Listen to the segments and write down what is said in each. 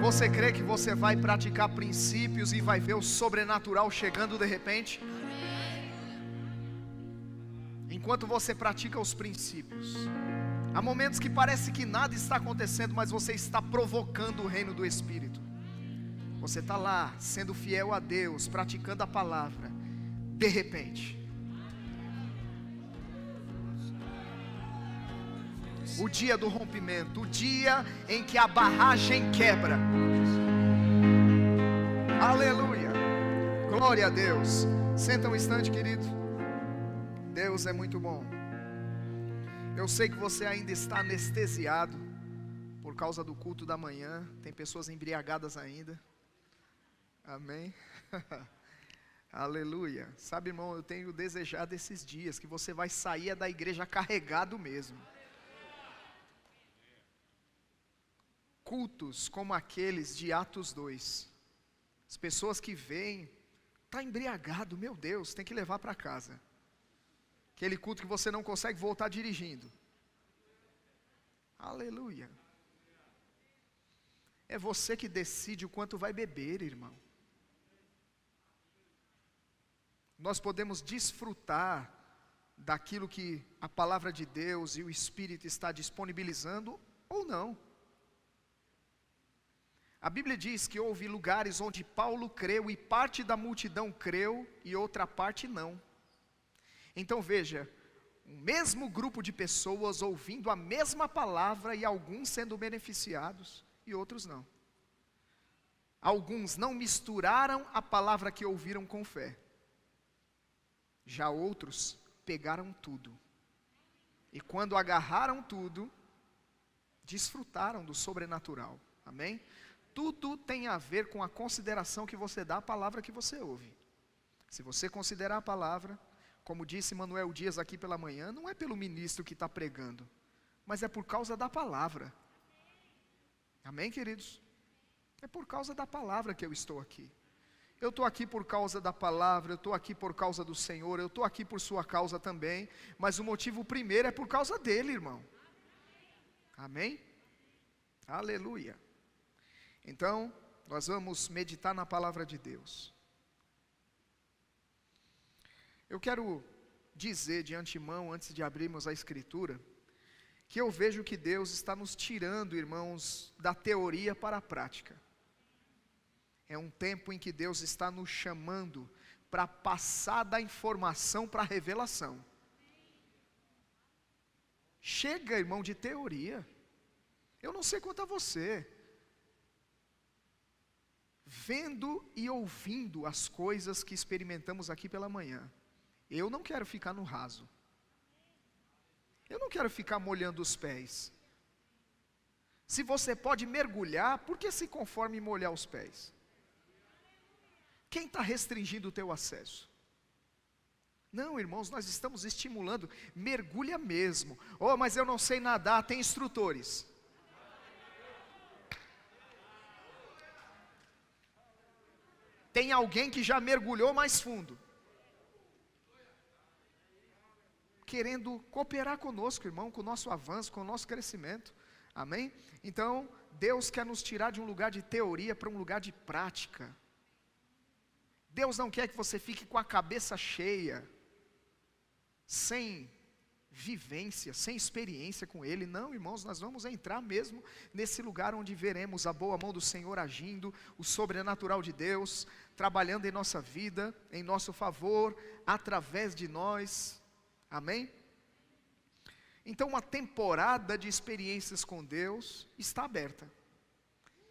Você crê que você vai praticar princípios e vai ver o sobrenatural chegando de repente? Enquanto você pratica os princípios, há momentos que parece que nada está acontecendo, mas você está provocando o reino do Espírito. Você está lá, sendo fiel a Deus, praticando a palavra. De repente, o dia do rompimento, o dia em que a barragem quebra. Aleluia, glória a Deus. Senta um instante, querido. Deus é muito bom. Eu sei que você ainda está anestesiado por causa do culto da manhã. Tem pessoas embriagadas ainda. Amém. Aleluia. Sabe, irmão, eu tenho desejado esses dias que você vai sair da igreja carregado mesmo. Cultos como aqueles de Atos 2. As pessoas que vêm, está embriagado, meu Deus, tem que levar para casa. Aquele culto que você não consegue voltar dirigindo. Aleluia. É você que decide o quanto vai beber, irmão. Nós podemos desfrutar daquilo que a palavra de Deus e o Espírito está disponibilizando ou não. A Bíblia diz que houve lugares onde Paulo creu e parte da multidão creu e outra parte não. Então veja, o mesmo grupo de pessoas ouvindo a mesma palavra e alguns sendo beneficiados e outros não. Alguns não misturaram a palavra que ouviram com fé. Já outros pegaram tudo. E quando agarraram tudo, desfrutaram do sobrenatural. Amém? Tudo tem a ver com a consideração que você dá à palavra que você ouve. Se você considerar a palavra, como disse Manuel Dias aqui pela manhã, não é pelo ministro que está pregando, mas é por causa da palavra. Amém, queridos? É por causa da palavra que eu estou aqui. Eu estou aqui por causa da palavra, eu estou aqui por causa do Senhor, eu estou aqui por sua causa também, mas o motivo primeiro é por causa dele, irmão. Amém? Aleluia. Então, nós vamos meditar na palavra de Deus. Eu quero dizer de antemão, antes de abrirmos a Escritura, que eu vejo que Deus está nos tirando, irmãos, da teoria para a prática. É um tempo em que Deus está nos chamando para passar da informação para a revelação. Chega, irmão, de teoria. Eu não sei quanto a você. Vendo e ouvindo as coisas que experimentamos aqui pela manhã, eu não quero ficar no raso. Eu não quero ficar molhando os pés. Se você pode mergulhar, por que se conforma em molhar os pés? Quem está restringindo o teu acesso? Não, irmãos, nós estamos estimulando, mergulha mesmo. Oh, mas eu não sei nadar, tem instrutores. Tem alguém que já mergulhou mais fundo, querendo cooperar conosco, irmão, com o nosso avanço, com o nosso crescimento. Amém? Então, Deus quer nos tirar de um lugar de teoria para um lugar de prática. Deus não quer que você fique com a cabeça cheia, sem vivência, sem experiência com Ele. Não, irmãos, nós vamos entrar mesmo nesse lugar onde veremos a boa mão do Senhor agindo, o sobrenatural de Deus, trabalhando em nossa vida, em nosso favor, através de nós. Amém? Então uma temporada de experiências com Deus está aberta.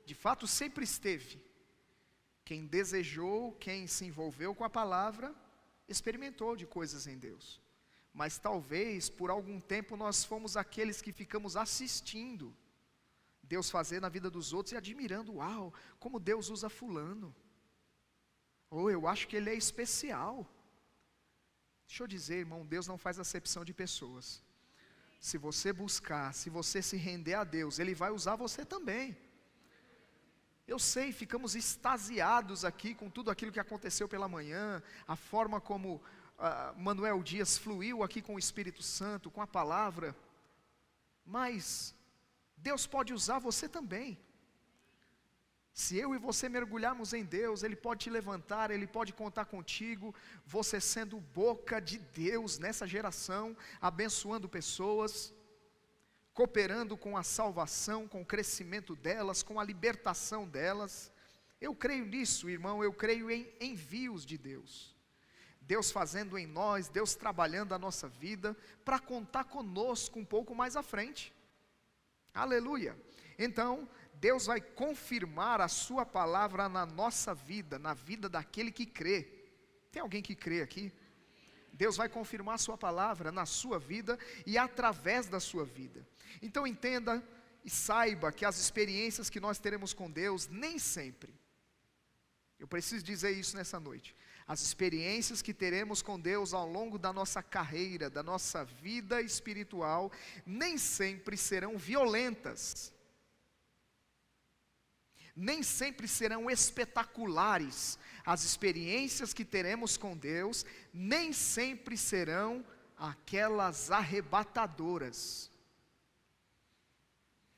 De fato sempre esteve. Quem desejou, quem se envolveu com a palavra, experimentou de coisas em Deus. Mas talvez por algum tempo nós fomos aqueles que ficamos assistindo Deus fazer na vida dos outros e admirando, uau, como Deus usa fulano. Ou eu acho que ele é especial. Deixa eu dizer, irmão, Deus não faz acepção de pessoas. Se você buscar, se você se render a Deus, Ele vai usar você também. Eu sei, ficamos extasiados aqui com tudo aquilo que aconteceu pela manhã, a forma como Manuel Dias fluiu aqui com o Espírito Santo, com a palavra, mas Deus pode usar você também. Se eu e você mergulharmos em Deus, Ele pode te levantar, Ele pode contar contigo, você sendo boca de Deus nessa geração, abençoando pessoas, cooperando com a salvação, com o crescimento delas, com a libertação delas. Eu creio nisso, irmão, eu creio em envios de Deus. Deus fazendo em nós, Deus trabalhando a nossa vida, para contar conosco um pouco mais à frente. Aleluia! Então, Deus vai confirmar a sua palavra na nossa vida, na vida daquele que crê. Tem alguém que crê aqui? Deus vai confirmar a sua palavra na sua vida e através da sua vida. Então entenda e saiba que as experiências que nós teremos com Deus, nem sempre, eu preciso dizer isso nessa noite, as experiências que teremos com Deus ao longo da nossa carreira, da nossa vida espiritual, nem sempre serão violentas, nem sempre serão espetaculares. As experiências que teremos com Deus, nem sempre serão aquelas arrebatadoras.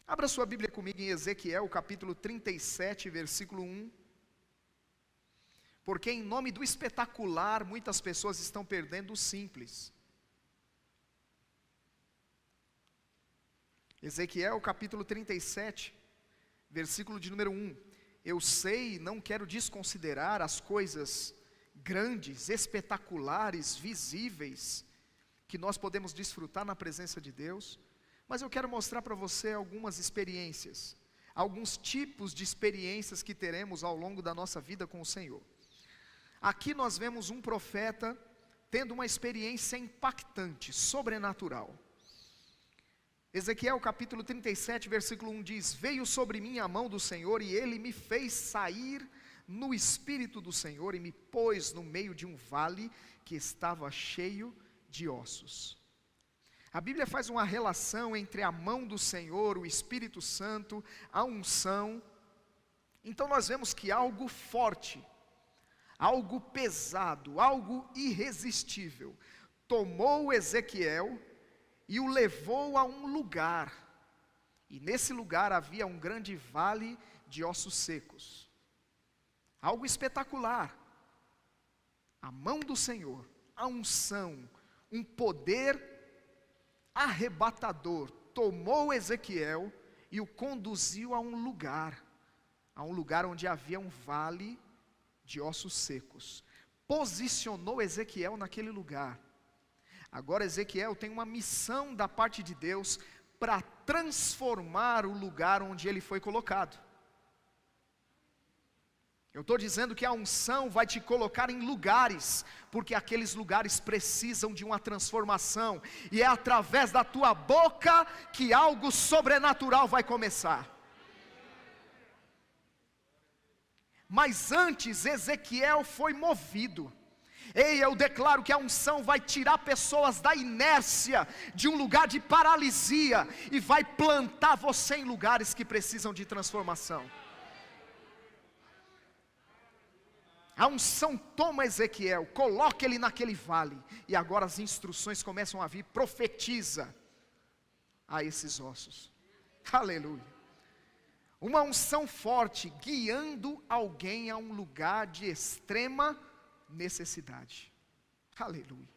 Abra sua Bíblia comigo em Ezequiel, capítulo 37, versículo 1. Porque em nome do espetacular, muitas pessoas estão perdendo o simples. Ezequiel, capítulo 37, versículo de número 1. Eu sei, não quero desconsiderar as coisas grandes, espetaculares, visíveis, que nós podemos desfrutar na presença de Deus, mas eu quero mostrar para você algumas experiências, alguns tipos de experiências que teremos ao longo da nossa vida com o Senhor. Aqui nós vemos um profeta tendo uma experiência impactante, sobrenatural. Ezequiel capítulo 37, versículo 1 diz: Veio sobre mim a mão do Senhor, e Ele me fez sair no Espírito do Senhor, e me pôs no meio de um vale que estava cheio de ossos. A Bíblia faz uma relação entre a mão do Senhor, o Espírito Santo, a unção. Então nós vemos que algo forte, algo pesado, algo irresistível, tomou Ezequiel e o levou a um lugar, e nesse lugar havia um grande vale de ossos secos, algo espetacular. A mão do Senhor, a unção, um poder arrebatador, tomou Ezequiel e o conduziu a um lugar onde havia um vale de ossos secos, posicionou Ezequiel naquele lugar. Agora Ezequiel tem uma missão da parte de Deus para transformar o lugar onde ele foi colocado. Eu estou dizendo que a unção vai te colocar em lugares, porque aqueles lugares precisam de uma transformação, e é através da tua boca que algo sobrenatural vai começar. Mas antes Ezequiel foi movido. Ei, eu declaro que a unção vai tirar pessoas da inércia, de um lugar de paralisia, e vai plantar você em lugares que precisam de transformação. A unção toma Ezequiel, coloca ele naquele vale, e agora as instruções começam a vir, profetiza a esses ossos. Aleluia. Uma unção forte, guiando alguém a um lugar de extrema necessidade. Aleluia.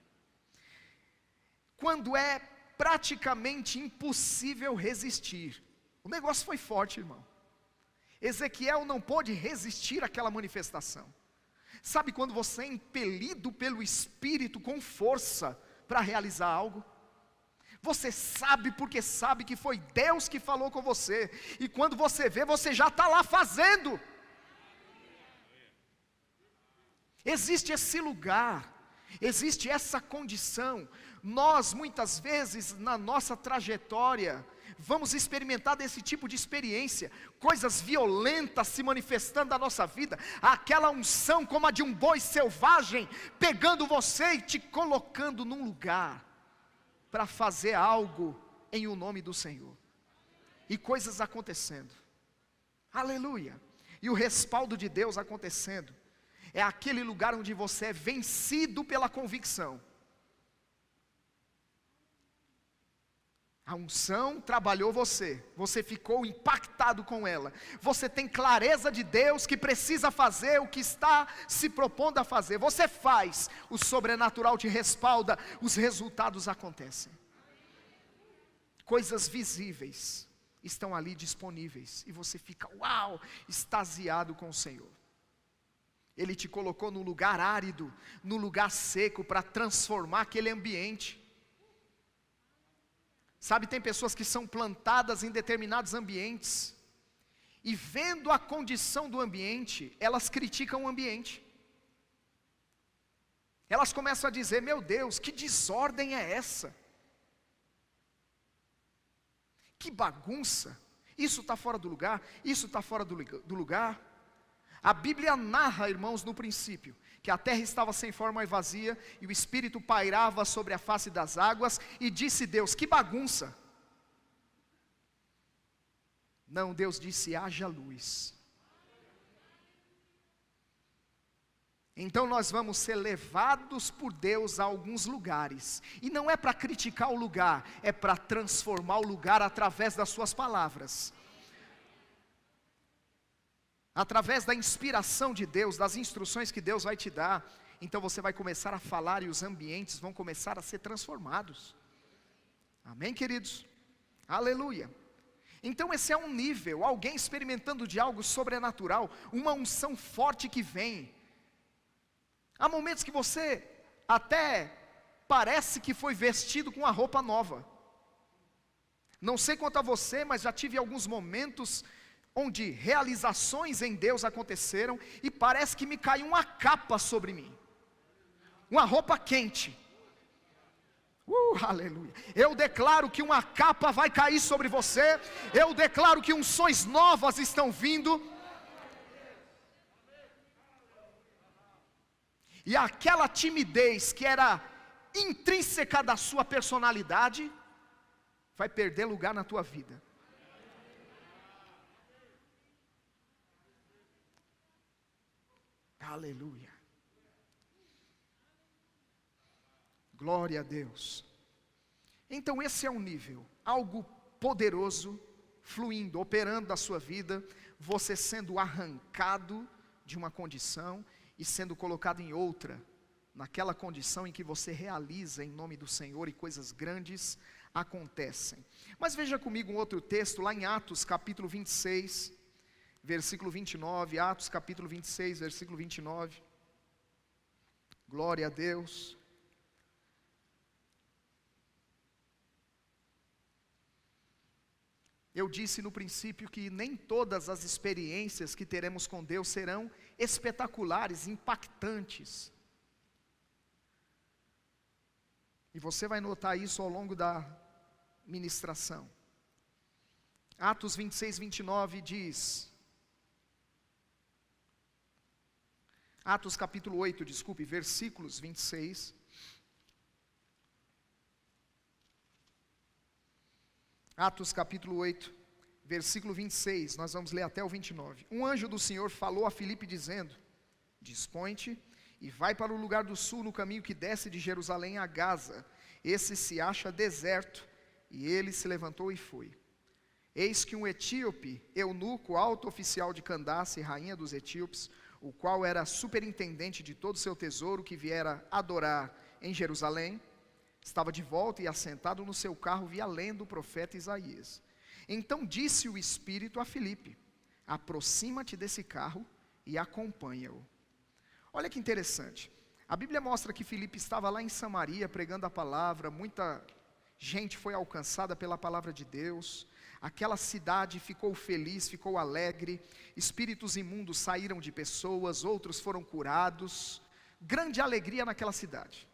Quando é praticamente impossível resistir. O negócio foi forte, irmão. Ezequiel não pôde resistir àquela manifestação. Sabe quando você é impelido pelo Espírito com força para realizar algo? Você sabe porque sabe que foi Deus que falou com você, e quando você vê, você já está lá fazendo. Existe esse lugar, existe essa condição. Nós muitas vezes na nossa trajetória vamos experimentar desse tipo de experiência, coisas violentas se manifestando na nossa vida, aquela unção como a de um boi selvagem, pegando você e te colocando num lugar, para fazer algo em o nome do Senhor, e coisas acontecendo, aleluia, e o respaldo de Deus acontecendo, é aquele lugar onde você é vencido pela convicção. A unção trabalhou você, você ficou impactado com ela, você tem clareza de Deus que precisa fazer o que está se propondo a fazer, você faz, o sobrenatural te respalda, os resultados acontecem. Coisas visíveis estão ali disponíveis, e você fica, uau, extasiado com o Senhor. Ele te colocou no lugar árido, no lugar seco, para transformar aquele ambiente. Sabe, tem pessoas que são plantadas em determinados ambientes, e vendo a condição do ambiente, elas criticam o ambiente. Elas começam a dizer, meu Deus, que desordem é essa? Que bagunça, isso está fora do lugar, isso está fora do lugar. A Bíblia narra, irmãos, no princípio, que a terra estava sem forma e vazia, e o Espírito pairava sobre a face das águas, e disse Deus, que bagunça. Não, Deus disse, haja luz. Então nós vamos ser levados por Deus a alguns lugares, e não é para criticar o lugar, é para transformar o lugar através das suas palavras. Através da inspiração de Deus, das instruções que Deus vai te dar, então você vai começar a falar e os ambientes vão começar a ser transformados. Amém, queridos? Aleluia. Então esse é um nível, alguém experimentando de algo sobrenatural, uma unção forte que vem. Há momentos que você até parece que foi vestido com uma roupa nova. Não sei quanto a você, mas já tive alguns momentos onde realizações em Deus aconteceram, e parece que me caiu uma capa sobre mim, uma roupa quente. Aleluia. Eu declaro que uma capa vai cair sobre você, eu declaro que unções novas estão vindo, e aquela timidez que era intrínseca da sua personalidade, vai perder lugar na tua vida. Aleluia. Glória a Deus. Então esse é um nível, algo poderoso, fluindo, operando da sua vida, você sendo arrancado de uma condição e sendo colocado em outra, naquela condição em que você realiza em nome do Senhor e coisas grandes acontecem. Mas veja comigo um outro texto, lá em Atos capítulo 26, versículo 29, Atos capítulo 26, versículo 29, glória a Deus. Eu disse no princípio que nem todas as experiências que teremos com Deus serão espetaculares, impactantes. E você vai notar isso ao longo da ministração. Atos 26, 29 diz... Atos capítulo 8, desculpe, versículos 26. Atos capítulo 8, versículo 26, nós vamos ler até o 29. Um anjo do Senhor falou a Filipe dizendo, dispõe-te e vai para o lugar do sul no caminho que desce de Jerusalém a Gaza. Esse se acha deserto. E ele se levantou e foi. Eis que um etíope, eunuco, alto oficial de Candace, rainha dos etíopes, o qual era superintendente de todo o seu tesouro, que viera adorar em Jerusalém, estava de volta e assentado no seu carro, via lendo o profeta Isaías. Então disse o Espírito a Filipe, aproxima-te desse carro e acompanha-o. Olha que interessante, a Bíblia mostra que Filipe estava lá em Samaria pregando a palavra, muita gente foi alcançada pela palavra de Deus, aquela cidade ficou feliz, ficou alegre, espíritos imundos saíram de pessoas, outros foram curados, grande alegria naquela cidade.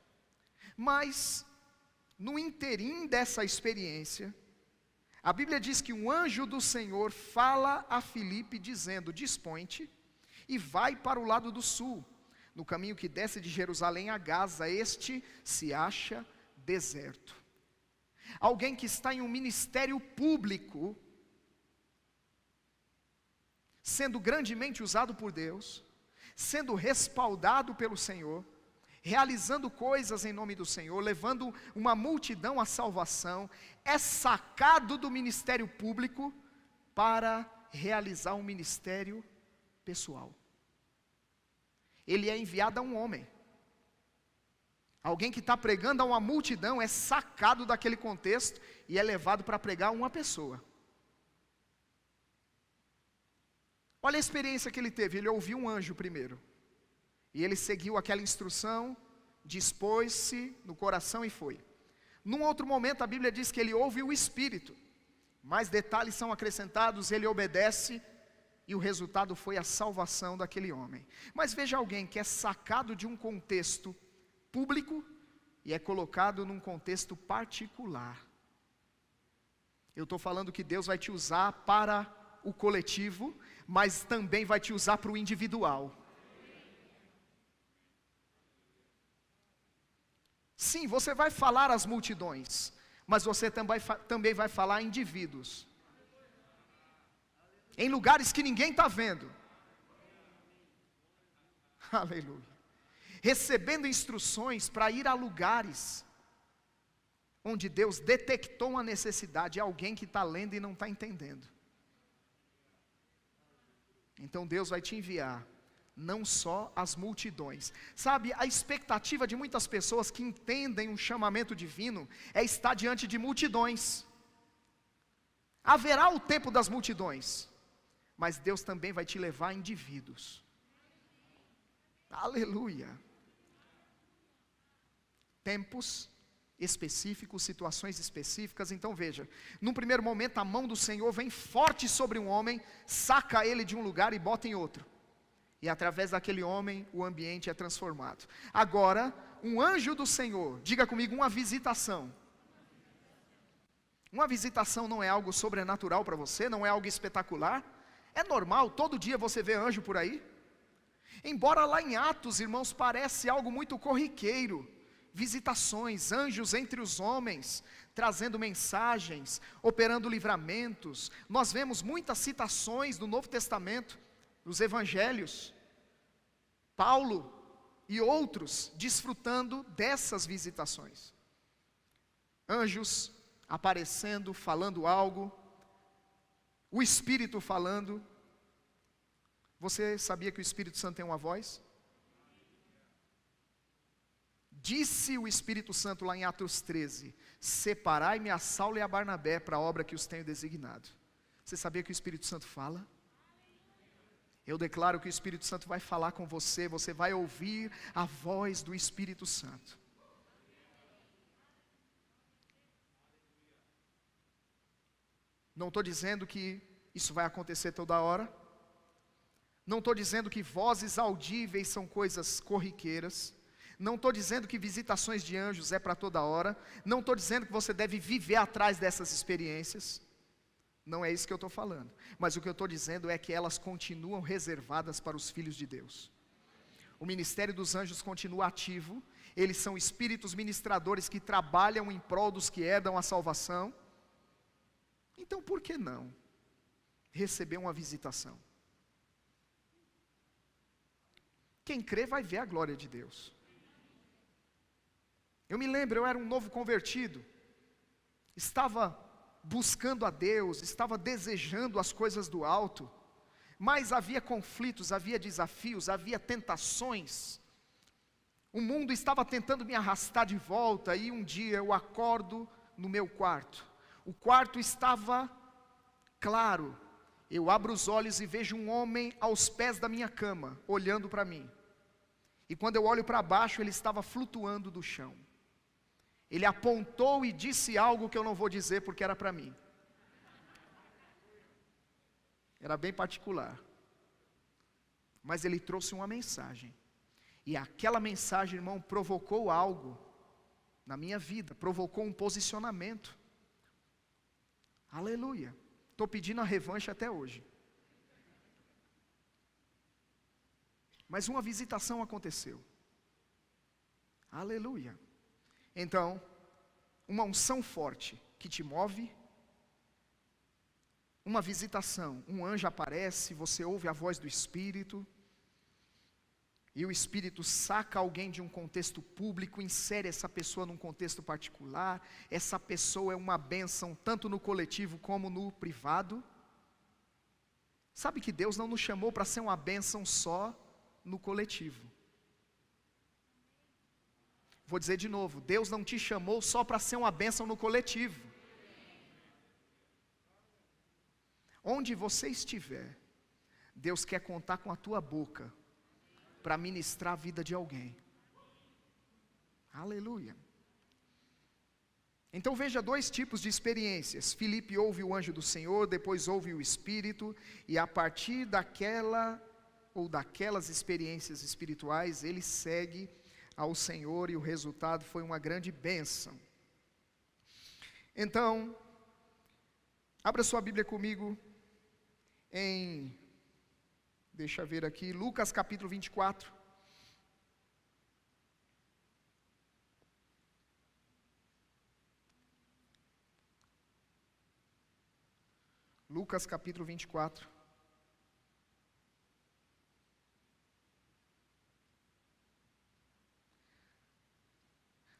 Mas, no interim dessa experiência, a Bíblia diz que um anjo do Senhor fala a Filipe dizendo, dispõe-te e vai para o lado do sul, no caminho que desce de Jerusalém a Gaza, este se acha deserto. Alguém que está em um ministério público, sendo grandemente usado por Deus, sendo respaldado pelo Senhor, realizando coisas em nome do Senhor, levando uma multidão à salvação, é sacado do ministério público para realizar um ministério pessoal. Ele é enviado a um homem. Alguém que está pregando a uma multidão é sacado daquele contexto e é levado para pregar a uma pessoa. Olha a experiência que ele teve. Ele ouviu um anjo primeiro. E ele seguiu aquela instrução, dispôs-se no coração e foi. Num outro momento a Bíblia diz que ele ouve o Espírito. Mais detalhes são acrescentados, ele obedece e o resultado foi a salvação daquele homem. Mas veja alguém que é sacado de um contexto público e é colocado num contexto particular. Eu estou falando que Deus vai te usar para o coletivo, mas também vai te usar para o individual. Sim, você vai falar às multidões, mas você também vai falar a indivíduos. Em lugares que ninguém está vendo. Aleluia. Recebendo instruções para ir a lugares onde Deus detectou uma necessidade, alguém que está lendo e não está entendendo. Então Deus vai te enviar, não só as multidões. Sabe, a expectativa de muitas pessoas que entendem um chamamento divino é estar diante de multidões. Haverá o tempo das multidões, mas Deus também vai te levar a indivíduos. Aleluia. Tempos específicos, situações específicas. Então veja, num primeiro momento a mão do Senhor vem forte sobre um homem, saca ele de um lugar e bota em outro. E através daquele homem o ambiente é transformado. Agora, um anjo do Senhor, diga comigo, uma visitação. Uma visitação não é algo sobrenatural para você, não é algo espetacular. É normal, todo dia você vê anjo por aí. Embora lá em Atos, irmãos, parece algo muito corriqueiro. Visitações, anjos entre os homens, trazendo mensagens, operando livramentos. Nós vemos muitas citações do Novo Testamento, nos Evangelhos. Paulo e outros desfrutando dessas visitações. Anjos aparecendo, falando algo, o Espírito falando. Você sabia que o Espírito Santo tem uma voz? Disse o Espírito Santo lá em Atos 13, separai-me a Saulo e a Barnabé para a obra que os tenho designado. Você sabia que o Espírito Santo fala? Eu declaro que o Espírito Santo vai falar com você, você vai ouvir a voz do Espírito Santo. Não estou dizendo que isso vai acontecer toda hora. Não estou dizendo que vozes audíveis são coisas corriqueiras. Não estou dizendo que visitações de anjos é para toda hora. Não estou dizendo que você deve viver atrás dessas experiências. Não é isso que eu estou falando. Mas o que eu estou dizendo é que elas continuam reservadas para os filhos de Deus. O ministério dos anjos continua ativo. Eles são espíritos ministradores que trabalham em prol dos que herdam a salvação. Então por que não receber uma visitação? Quem crê vai ver a glória de Deus. Eu me lembro, eu era um novo convertido, estava buscando a Deus, estava desejando as coisas do alto, mas havia conflitos, havia desafios, havia tentações. O mundo estava tentando me arrastar de volta, e um dia eu acordo no meu quarto. O quarto estava claro. Eu abro os olhos e vejo um homem aos pés da minha cama, olhando para mim. E quando eu olho para baixo, ele estava flutuando do chão. Ele apontou e disse algo que eu não vou dizer porque era para mim. Era bem particular. Mas ele trouxe uma mensagem. E aquela mensagem, irmão, provocou algo na minha vida, provocou um posicionamento. Aleluia. Estou pedindo a revanche até hoje. Mas uma visitação aconteceu. Aleluia. Então, uma unção forte que te move, uma visitação, um anjo aparece, você ouve a voz do Espírito, e o Espírito saca alguém de um contexto público, insere essa pessoa num contexto particular, essa pessoa é uma bênção tanto no coletivo como no privado. Sabe que Deus não nos chamou para ser uma bênção só no coletivo. Vou dizer de novo, Deus não te chamou só para ser uma bênção no coletivo. Onde você estiver, Deus quer contar com a tua boca para ministrar a vida de alguém. Aleluia. Então veja dois tipos de experiências. Filipe ouve o anjo do Senhor, depois ouve o Espírito, e a partir daquela ou daquelas experiências espirituais, ele segue ao Senhor, e o resultado foi uma grande bênção. Então, abra sua Bíblia comigo em, deixa eu ver aqui, Lucas capítulo 24. Lucas capítulo 24.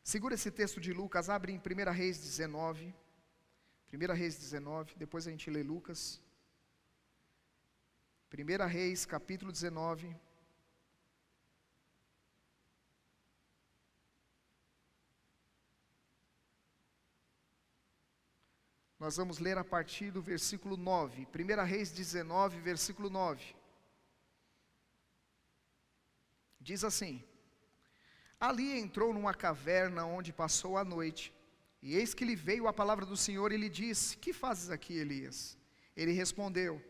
Segura esse texto de Lucas, abre em 1 Reis 19. 1 Reis 19, depois a gente lê Lucas. 1 Reis capítulo 19. Nós vamos ler a partir do versículo 9. 1 Reis 19, versículo 9. Diz assim: Ali entrou numa caverna onde passou a noite, e eis que lhe veio a palavra do Senhor e lhe disse: Que fazes aqui, Elias? Ele respondeu: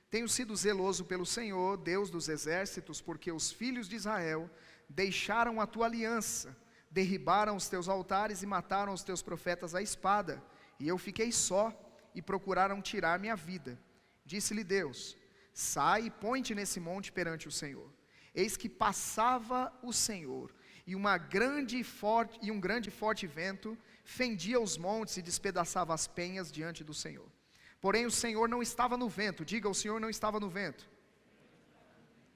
Tenho sido zeloso pelo Senhor, Deus dos exércitos, porque os filhos de Israel deixaram a tua aliança, derribaram os teus altares e mataram os teus profetas à espada. E eu fiquei só, e procuraram tirar minha vida. Disse-lhe Deus: Sai e põe-te nesse monte perante o Senhor. Eis que passava o Senhor, e um grande e forte vento fendia os montes e despedaçava as penhas diante do Senhor. Porém o Senhor não estava no vento. Diga: o Senhor não estava no vento.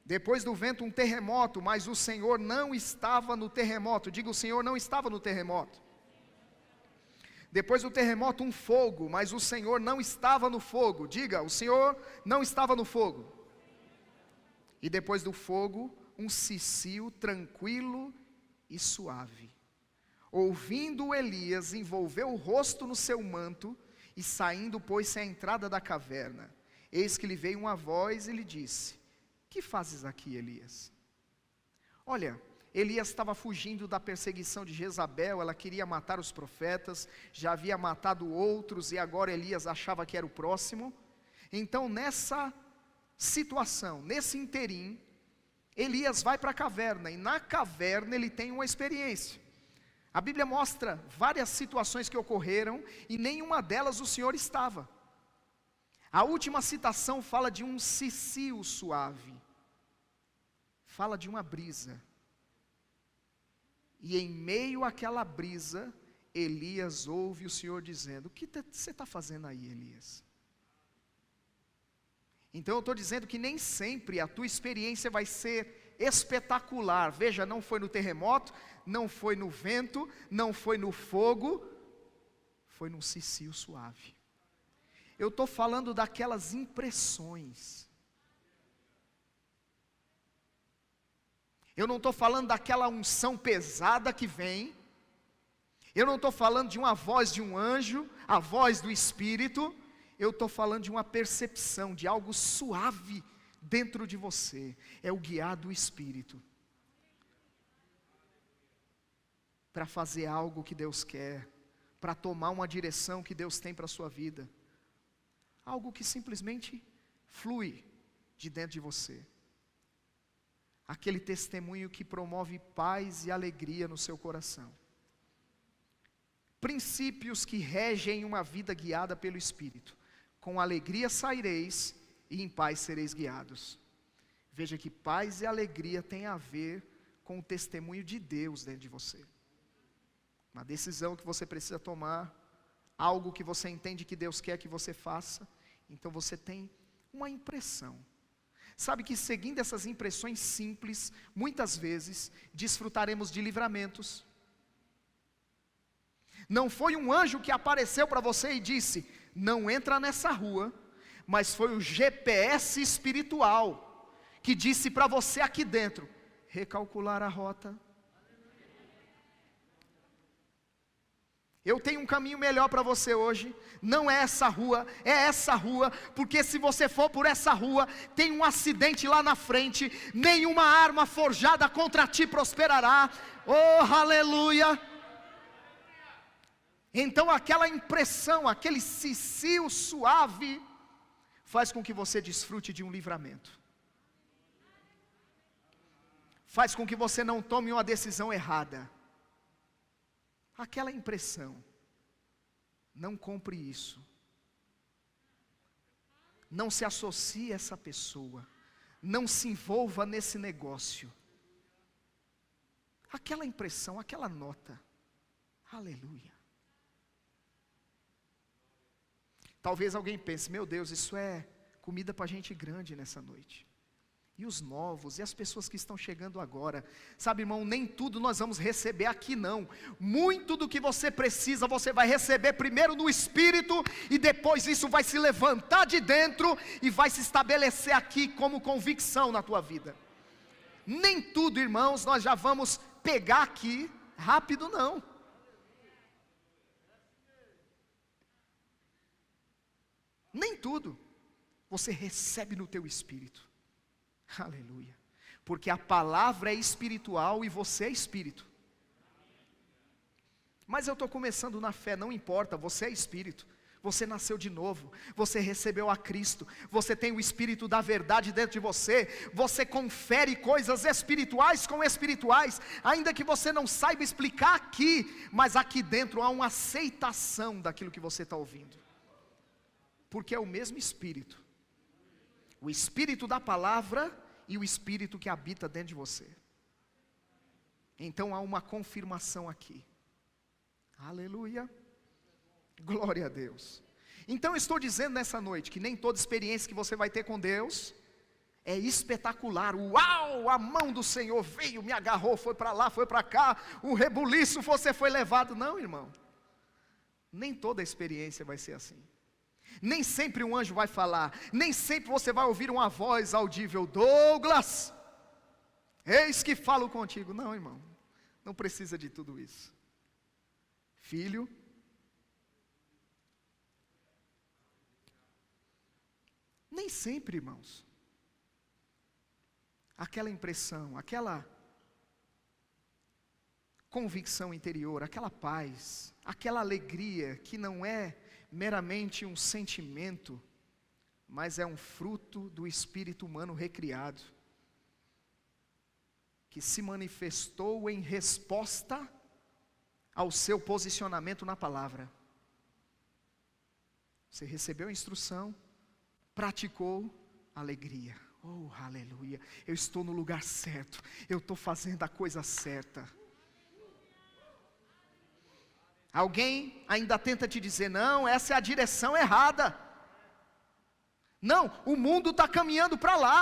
Depois do vento um terremoto, mas o Senhor não estava no terremoto. Diga: o Senhor não estava no terremoto. Depois do terremoto um fogo, mas o Senhor não estava no fogo. Diga: o Senhor não estava no fogo. E depois do fogo um cicio tranquilo e suave. Ouvindo Elias, envolveu o rosto no seu manto, e saindo pôs-se à entrada da caverna. Eis que lhe veio uma voz e lhe disse: Que fazes aqui, Elias? Olha, Elias estava fugindo da perseguição de Jezabel. Ela queria matar os profetas, já havia matado outros, e agora Elias achava que era o próximo. Então nessa situação, nesse interim, Elias vai para a caverna, e na caverna ele tem uma experiência. A Bíblia mostra várias situações que ocorreram, e nenhuma delas o Senhor estava. A última citação fala de um cicio suave, fala de uma brisa. E em meio àquela brisa, Elias ouve o Senhor dizendo: O que você está fazendo aí, Elias? Então eu estou dizendo que nem sempre a tua experiência vai ser espetacular. Veja, não foi no terremoto, não foi no vento, não foi no fogo, foi num cicio suave. Eu estou falando daquelas impressões. Eu não estou falando daquela unção pesada que vem. Eu não estou falando de uma voz de um anjo, a voz do Espírito. Eu estou falando de uma percepção, de algo suave dentro de você. É o guiar do Espírito para fazer algo que Deus quer, para tomar uma direção que Deus tem para a sua vida. Algo que simplesmente flui de dentro de você. Aquele testemunho que promove paz e alegria no seu coração. Princípios que regem uma vida guiada pelo Espírito. Com alegria saireis e em paz sereis guiados. Veja que paz e alegria tem a ver com o testemunho de Deus dentro de você. Uma decisão que você precisa tomar, algo que você entende que Deus quer que você faça, então você tem uma impressão. Sabe que seguindo essas impressões simples, muitas vezes, desfrutaremos de livramentos. Não foi um anjo que apareceu para você e disse, não entra nessa rua, mas foi o GPS espiritual, que disse para você aqui dentro, recalcular a rota. Eu tenho um caminho melhor para você hoje, não é essa rua, é essa rua, porque se você for por essa rua, tem um acidente lá na frente, nenhuma arma forjada contra ti prosperará, oh aleluia. Então aquela impressão, aquele cicio suave, faz com que você desfrute de um livramento, faz com que você não tome uma decisão errada. Aquela impressão, não compre isso, não se associe a essa pessoa, não se envolva nesse negócio. Aquela impressão, aquela nota, aleluia. Talvez alguém pense, meu Deus, isso é comida para gente grande nessa noite. E os novos, e as pessoas que estão chegando agora, sabe irmão, nem tudo nós vamos receber aqui não, muito do que você precisa, você vai receber primeiro no Espírito, e depois isso vai se levantar de dentro, e vai se estabelecer aqui como convicção na tua vida. Nem tudo irmãos, nós já vamos pegar aqui, rápido não. Nem tudo, você recebe no teu Espírito. Aleluia, porque a palavra é espiritual e você é espírito. Mas eu estou começando na fé, não importa, você é espírito, você nasceu de novo, você recebeu a Cristo, você tem o Espírito da verdade dentro de você, você confere coisas espirituais com espirituais, ainda que você não saiba explicar aqui, mas aqui dentro há uma aceitação daquilo que você está ouvindo, porque é o mesmo Espírito. O Espírito da palavra e o Espírito que habita dentro de você. Então há uma confirmação aqui. Aleluia. Glória a Deus. Então estou dizendo nessa noite que nem toda experiência que você vai ter com Deus é espetacular. Uau, a mão do Senhor veio, me agarrou, foi para lá, foi para cá, um rebuliço, você foi levado. Não, irmão. Nem toda experiência vai ser assim. Nem sempre um anjo vai falar, nem sempre você vai ouvir uma voz audível, Douglas, eis que falo contigo. Não, irmão, não precisa de tudo isso. Filho, nem sempre, irmãos, aquela impressão, aquela convicção interior, aquela paz, aquela alegria que não é meramente um sentimento, mas é um fruto do espírito humano recriado, que se manifestou em resposta ao seu posicionamento na palavra. Você recebeu a instrução, praticou, alegria. Oh, aleluia, eu estou no lugar certo, eu estou fazendo a coisa certa. Alguém ainda tenta te dizer, não, essa é a direção errada. Não, o mundo está caminhando para lá.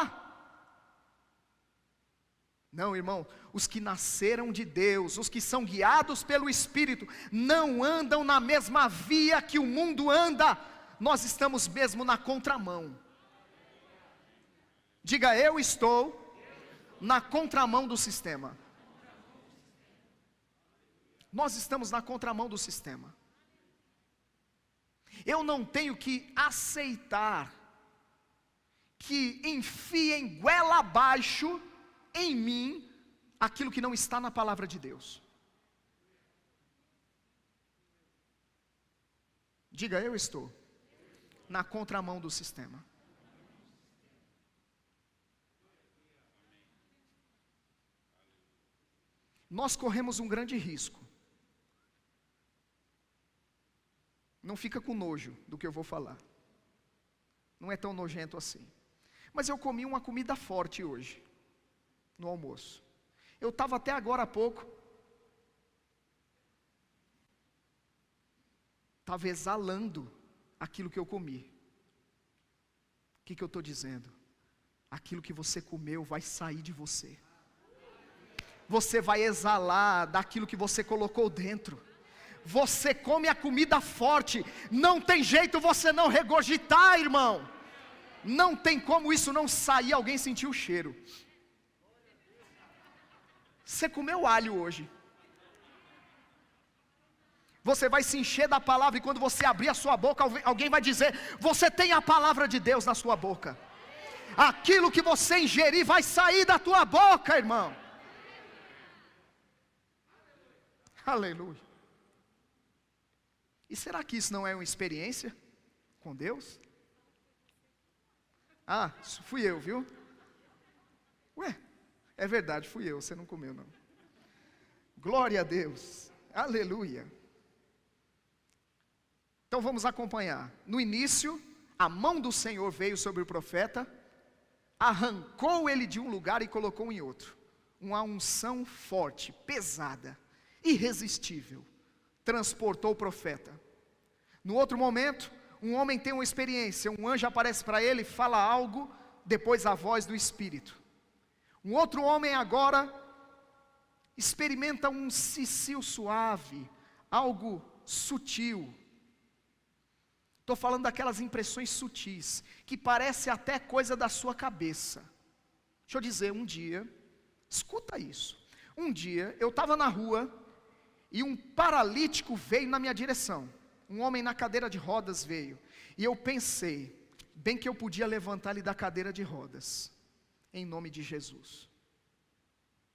Não, irmão, os que nasceram de Deus, os que são guiados pelo Espírito, não andam na mesma via que o mundo anda. Nós estamos mesmo na contramão. Diga, eu estou na contramão do sistema. Nós estamos na contramão do sistema. Eu não tenho que aceitar que enfiem goela abaixo em mim aquilo que não está na palavra de Deus. Diga, eu estou na contramão do sistema. Nós corremos um grande risco. Não fica com nojo do que eu vou falar. Não é tão nojento assim. Mas eu comi uma comida forte hoje, no almoço. Eu estava até agora há pouco, estava exalando aquilo que eu comi. O que eu estou dizendo? aquilo que você comeu vai sair de você. Você vai exalar daquilo que você colocou dentro. Você come a comida forte, não tem jeito você não regurgitar, irmão. Não tem como isso não sair, alguém sentir o cheiro. Você comeu alho hoje. Você vai se encher da palavra, e quando você abrir a sua boca, alguém vai dizer: você tem a palavra de Deus na sua boca. Aquilo que você ingerir vai sair da tua boca, irmão. Aleluia. E será que isso não é uma experiência com Deus? Ah, isso fui eu, viu? Ué, é verdade, fui eu, você não comeu não. Glória a Deus, aleluia. Então vamos acompanhar. No início, a mão do Senhor veio sobre o profeta, arrancou ele de um lugar e colocou em outro. Uma unção forte, pesada, irresistível, transportou o profeta. No outro momento, um homem tem uma experiência, um anjo aparece para ele, fala algo, depois a voz do Espírito. Um outro homem agora experimenta um cicio suave, algo sutil. Estou falando daquelas impressões sutis, que parece até coisa da sua cabeça. Deixa eu dizer, um dia, escuta isso. Um dia, eu estava na rua, e um paralítico veio na minha direção. Um homem na cadeira de rodas veio. E eu pensei, bem que eu podia levantar ele da cadeira de rodas, em nome de Jesus.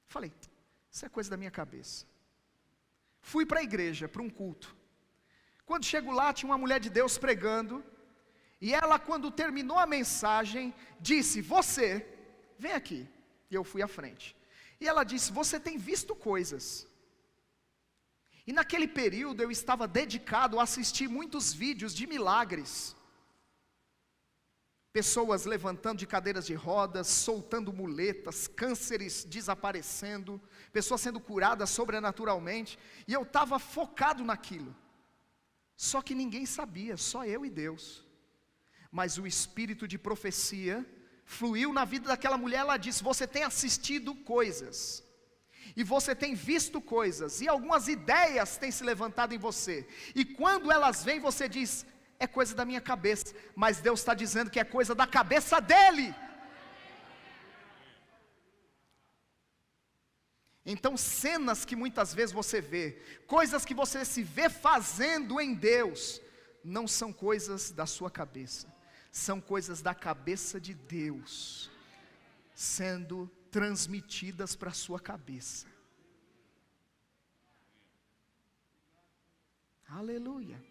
Falei, isso é coisa da minha cabeça. Fui para a igreja, para um culto. Quando chego lá, tinha uma mulher de Deus pregando, e ela, quando terminou a mensagem, disse: você, vem aqui. E eu fui à frente. E ela disse: você tem visto coisas. E naquele período eu estava dedicado a assistir muitos vídeos de milagres. Pessoas levantando de cadeiras de rodas, soltando muletas, cânceres desaparecendo, pessoas sendo curadas sobrenaturalmente. E eu estava focado naquilo. Só que ninguém sabia, só eu e Deus. Mas o espírito de profecia fluiu na vida daquela mulher. Ela disse: você tem assistido coisas, e você tem visto coisas, e algumas ideias têm se levantado em você, e quando elas vêm você diz: é coisa da minha cabeça, mas Deus está dizendo que é coisa da cabeça dele. Então cenas que muitas vezes você vê, coisas que você se vê fazendo em Deus, não são coisas da sua cabeça, são coisas da cabeça de Deus, sendo transmitidas para a sua cabeça. Aleluia.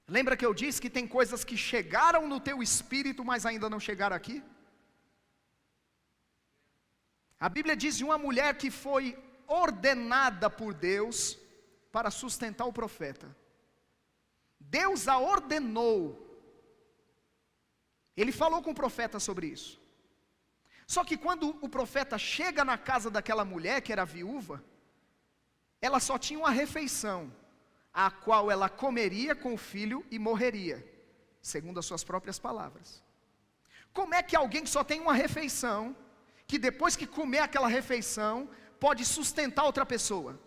Lembra que eu disse que tem coisas que chegaram no teu espírito, mas ainda não chegaram aqui? A Bíblia diz de uma mulher que foi ordenada por Deus para sustentar o profeta. Deus a ordenou. Ele falou com o profeta sobre isso. Só que quando o profeta chega na casa daquela mulher, que era viúva, ela só tinha uma refeição, a qual ela comeria com o filho e morreria, segundo as suas próprias palavras. Como é que alguém que só tem uma refeição, que depois que comer aquela refeição, pode sustentar outra pessoa?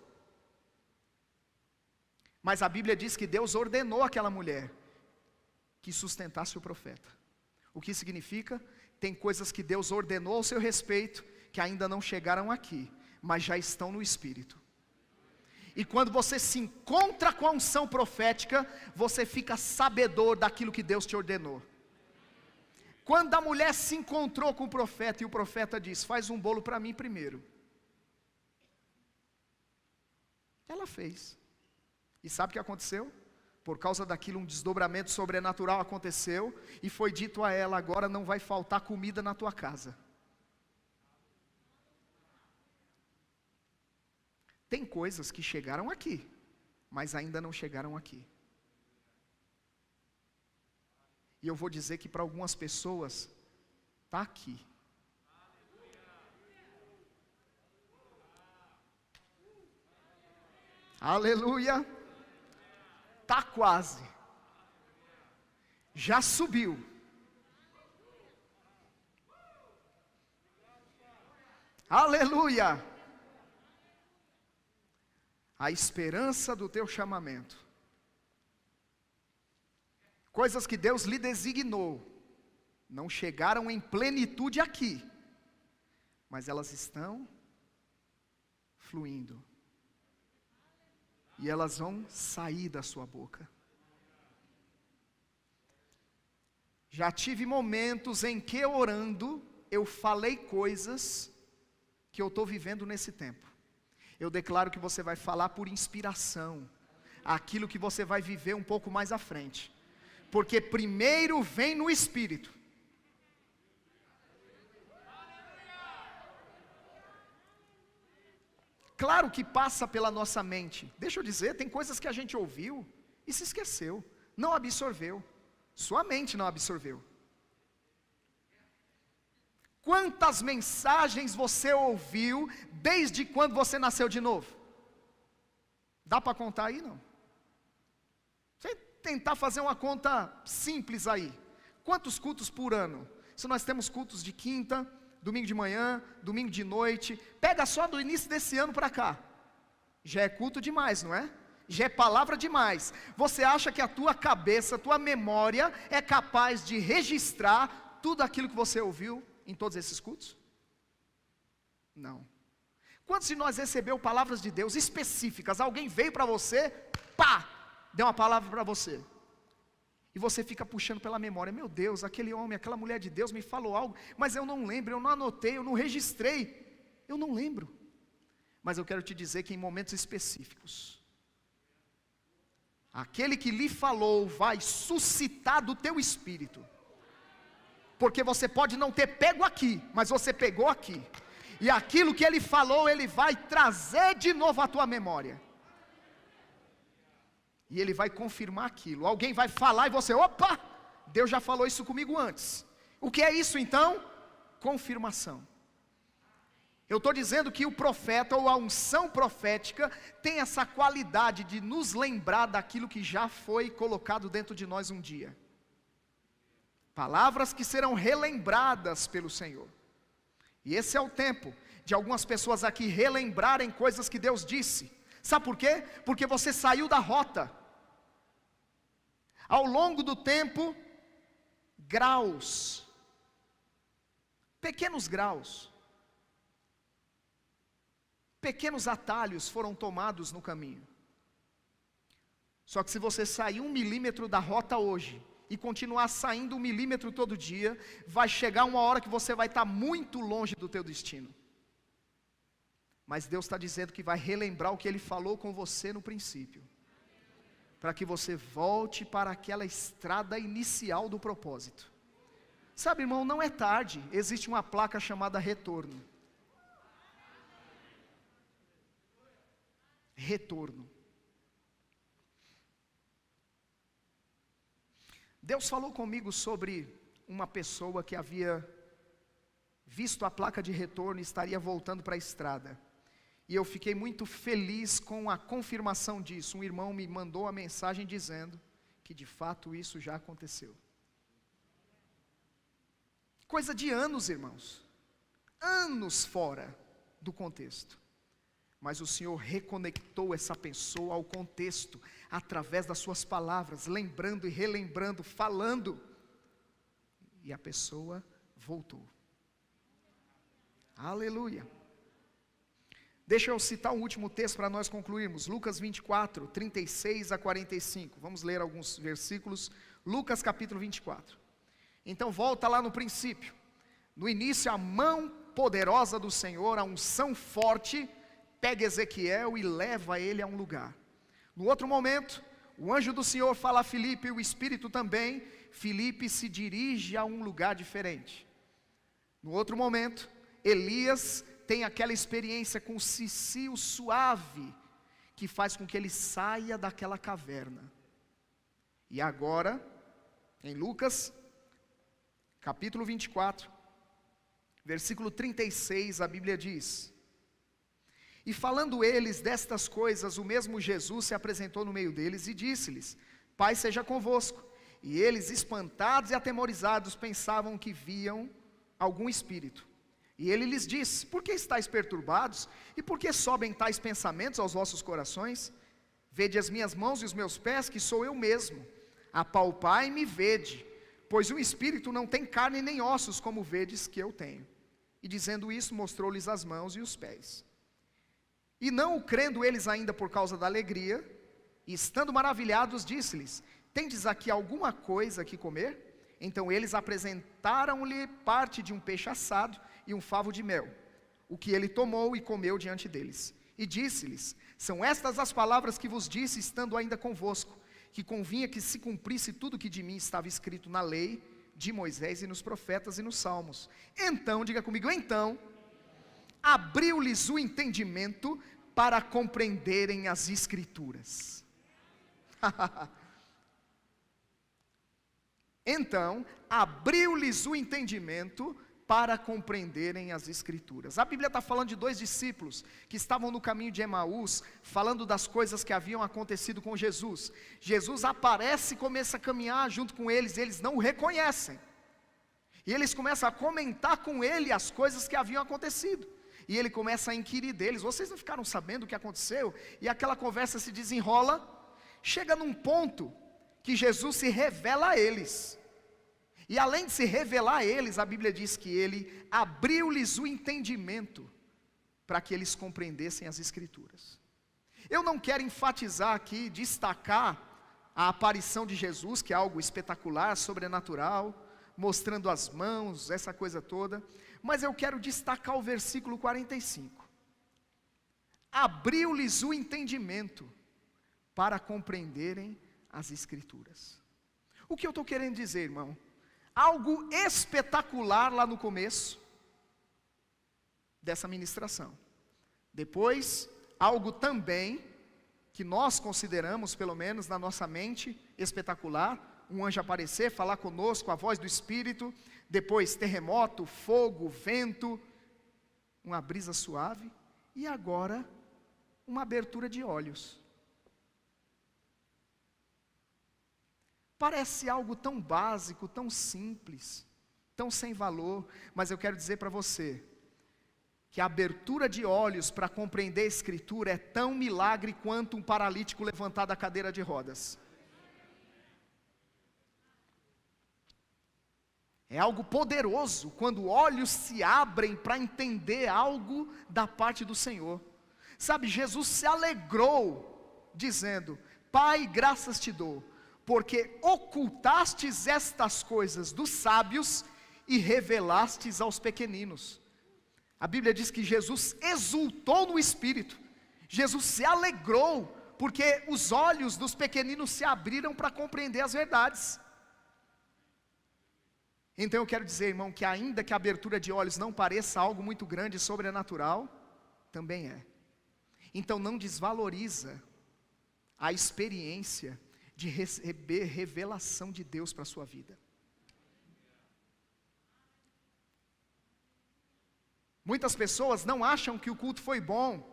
Mas a Bíblia diz que Deus ordenou àquela mulher que sustentasse o profeta. O que significa? Tem coisas que Deus ordenou ao seu respeito, que ainda não chegaram aqui, mas já estão no Espírito. E quando você se encontra com a unção profética, você fica sabedor daquilo que Deus te ordenou. Quando a mulher se encontrou com o profeta, e o profeta disse: faz um bolo para mim primeiro. Ela fez. E sabe o que aconteceu? Por causa daquilo, um desdobramento sobrenatural aconteceu, e foi dito a ela: agora não vai faltar comida na tua casa. Tem coisas que chegaram aqui, mas ainda não chegaram aqui. E eu vou dizer que para algumas pessoas, está aqui. Aleluia. Está quase. Já subiu. Aleluia! A esperança do teu chamamento. Coisas que Deus lhe designou, não chegaram em plenitude aqui, mas elas estão fluindo. E elas vão sair da sua boca. Já tive momentos em que orando, eu falei coisas que eu estou vivendo nesse tempo. Eu declaro que você vai falar por inspiração, aquilo que você vai viver um pouco mais à frente. Porque primeiro vem no Espírito. Claro que passa pela nossa mente. Deixa eu dizer, tem coisas que a gente ouviu e se esqueceu, não absorveu. Sua mente não absorveu. Quantas mensagens você ouviu desde quando você nasceu de novo? Dá para contar aí, não? Você tentar fazer uma conta simples aí. Quantos cultos por ano? Se nós temos cultos de quinta, domingo de manhã, domingo de noite, pega só do início desse ano para cá. Já é culto demais, não é? Já é palavra demais. Você acha que a tua cabeça, a tua memória é capaz de registrar tudo aquilo que você ouviu em todos esses cultos? Não. Quantos de nós recebeu palavras de Deus específicas? Alguém veio para você, pá, deu uma palavra para você. E você fica puxando pela memória, meu Deus, aquele homem, aquela mulher de Deus me falou algo, mas eu não lembro, eu não anotei, eu não registrei, eu não lembro. Mas eu quero te dizer que em momentos específicos, aquele que lhe falou vai suscitar do teu espírito, porque você pode não ter pego aqui, mas você pegou aqui, e aquilo que ele falou, ele vai trazer de novo à tua memória, e ele vai confirmar aquilo. Alguém vai falar e você, opa, Deus já falou isso comigo antes. O que é isso então? Confirmação. Eu estou dizendo que o profeta ou a unção profética tem essa qualidade de nos lembrar daquilo que já foi colocado dentro de nós um dia. Palavras que serão relembradas pelo Senhor. E esse é o tempo de algumas pessoas aqui relembrarem coisas que Deus disse. Sabe por quê? Porque você saiu da rota. Ao longo do tempo, graus, pequenos graus, pequenos atalhos foram tomados no caminho. Só que se você sair 1 milímetro da rota hoje, e continuar saindo 1 milímetro todo dia, vai chegar uma hora que você vai estar muito longe do teu destino. Mas Deus está dizendo que vai relembrar o que Ele falou com você no princípio, para que você volte para aquela estrada inicial do propósito. Sabe, irmão, não é tarde, existe uma placa chamada retorno. Retorno. Deus falou comigo sobre uma pessoa que havia visto a placa de retorno e estaria voltando para a estrada. E eu fiquei muito feliz com a confirmação disso. Um irmão me mandou a mensagem dizendo que de fato isso já aconteceu. Coisa de anos, irmãos. Anos fora do contexto. Mas o Senhor reconectou essa pessoa ao contexto, através das suas palavras, lembrando e relembrando, falando. E a pessoa voltou. Aleluia. Deixa eu citar um último texto para nós concluirmos. Lucas 24, 36 a 45. Vamos ler alguns versículos. Lucas capítulo 24. Então volta lá no princípio. No início, a mão poderosa do Senhor, a unção forte, pega Ezequiel e leva ele a um lugar. No outro momento, o anjo do Senhor fala a Filipe, e o Espírito também. Filipe se dirige a um lugar diferente. No outro momento, Elias tem aquela experiência com o cicio suave, que faz com que ele saia daquela caverna. E agora, em Lucas, capítulo 24, versículo 36, a Bíblia diz: E falando eles destas coisas, o mesmo Jesus se apresentou no meio deles e disse-lhes: Pai seja convosco. E eles, espantados e atemorizados, pensavam que viam algum espírito. E ele lhes disse: por que estáis perturbados? E por que sobem tais pensamentos aos vossos corações? Vede as minhas mãos e os meus pés, que sou eu mesmo. Apalpai-me e vede, pois o espírito não tem carne nem ossos, como vedes que eu tenho. E dizendo isso, mostrou-lhes as mãos e os pés. E não o crendo eles ainda por causa da alegria, e estando maravilhados, disse-lhes: tendes aqui alguma coisa que comer? Então eles apresentaram-lhe parte de um peixe assado e um favo de mel, o que ele tomou e comeu diante deles. E disse-lhes: são estas as palavras que vos disse, estando ainda convosco, que convinha que se cumprisse tudo que de mim estava escrito na lei de Moisés e nos profetas e nos salmos. Então, diga comigo, então, abriu-lhes o entendimento para compreenderem as Escrituras. Então, abriu-lhes o entendimento para compreenderem as Escrituras. A Bíblia está falando de 2 discípulos que estavam no caminho de Emaús, falando das coisas que haviam acontecido com Jesus. Jesus aparece e começa a caminhar junto com eles, e eles não o reconhecem. E eles começam a comentar com ele as coisas que haviam acontecido. E ele começa a inquirir deles: vocês não ficaram sabendo o que aconteceu? E aquela conversa se desenrola, chega num ponto que Jesus se revela a eles. E além de se revelar a eles, a Bíblia diz que ele abriu-lhes o entendimento para que eles compreendessem as Escrituras. Eu não quero enfatizar aqui, destacar a aparição de Jesus, que é algo espetacular, sobrenatural, mostrando as mãos, essa coisa toda, mas eu quero destacar o versículo 45. Abriu-lhes o entendimento para compreenderem as Escrituras. O que eu estou querendo dizer, irmão? Algo espetacular lá no começo dessa ministração. Depois, algo também que nós consideramos, pelo menos na nossa mente, espetacular: um anjo aparecer, falar conosco, a voz do Espírito. Depois terremoto, fogo, vento, uma brisa suave. E agora, uma abertura de olhos. Parece algo tão básico, tão simples, tão sem valor, mas eu quero dizer para você, que a abertura de olhos para compreender a Escritura é tão milagre quanto um paralítico levantar da cadeira de rodas. É algo poderoso quando olhos se abrem para entender algo da parte do Senhor. Sabe, Jesus se alegrou, dizendo: Pai, graças te dou, porque ocultastes estas coisas dos sábios e revelastes aos pequeninos. A Bíblia diz que Jesus exultou no Espírito, Jesus se alegrou, porque os olhos dos pequeninos se abriram para compreender as verdades. Então eu quero dizer, irmão, que ainda que a abertura de olhos não pareça algo muito grande e sobrenatural, também é. Então não desvaloriza a experiência de receber revelação de Deus para a sua vida. Muitas pessoas não acham que o culto foi bom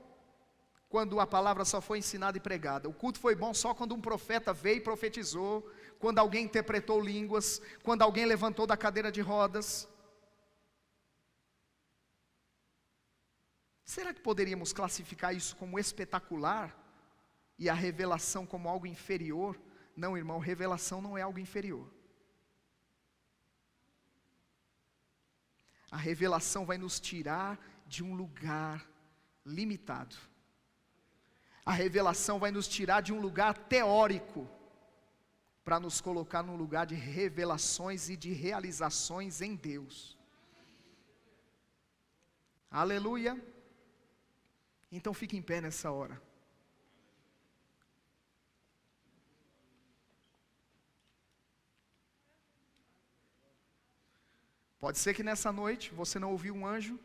quando a palavra só foi ensinada e pregada. O culto foi bom só quando um profeta veio e profetizou, quando alguém interpretou línguas, quando alguém levantou da cadeira de rodas. Será que poderíamos classificar isso como espetacular e a revelação como algo inferior? Não, irmão, revelação não é algo inferior. A revelação vai nos tirar de um lugar limitado. A revelação vai nos tirar de um lugar teórico, para nos colocar num lugar de revelações e de realizações em Deus. Aleluia. Então fique em pé nessa hora. Pode ser que nessa noite você não ouviu um anjo,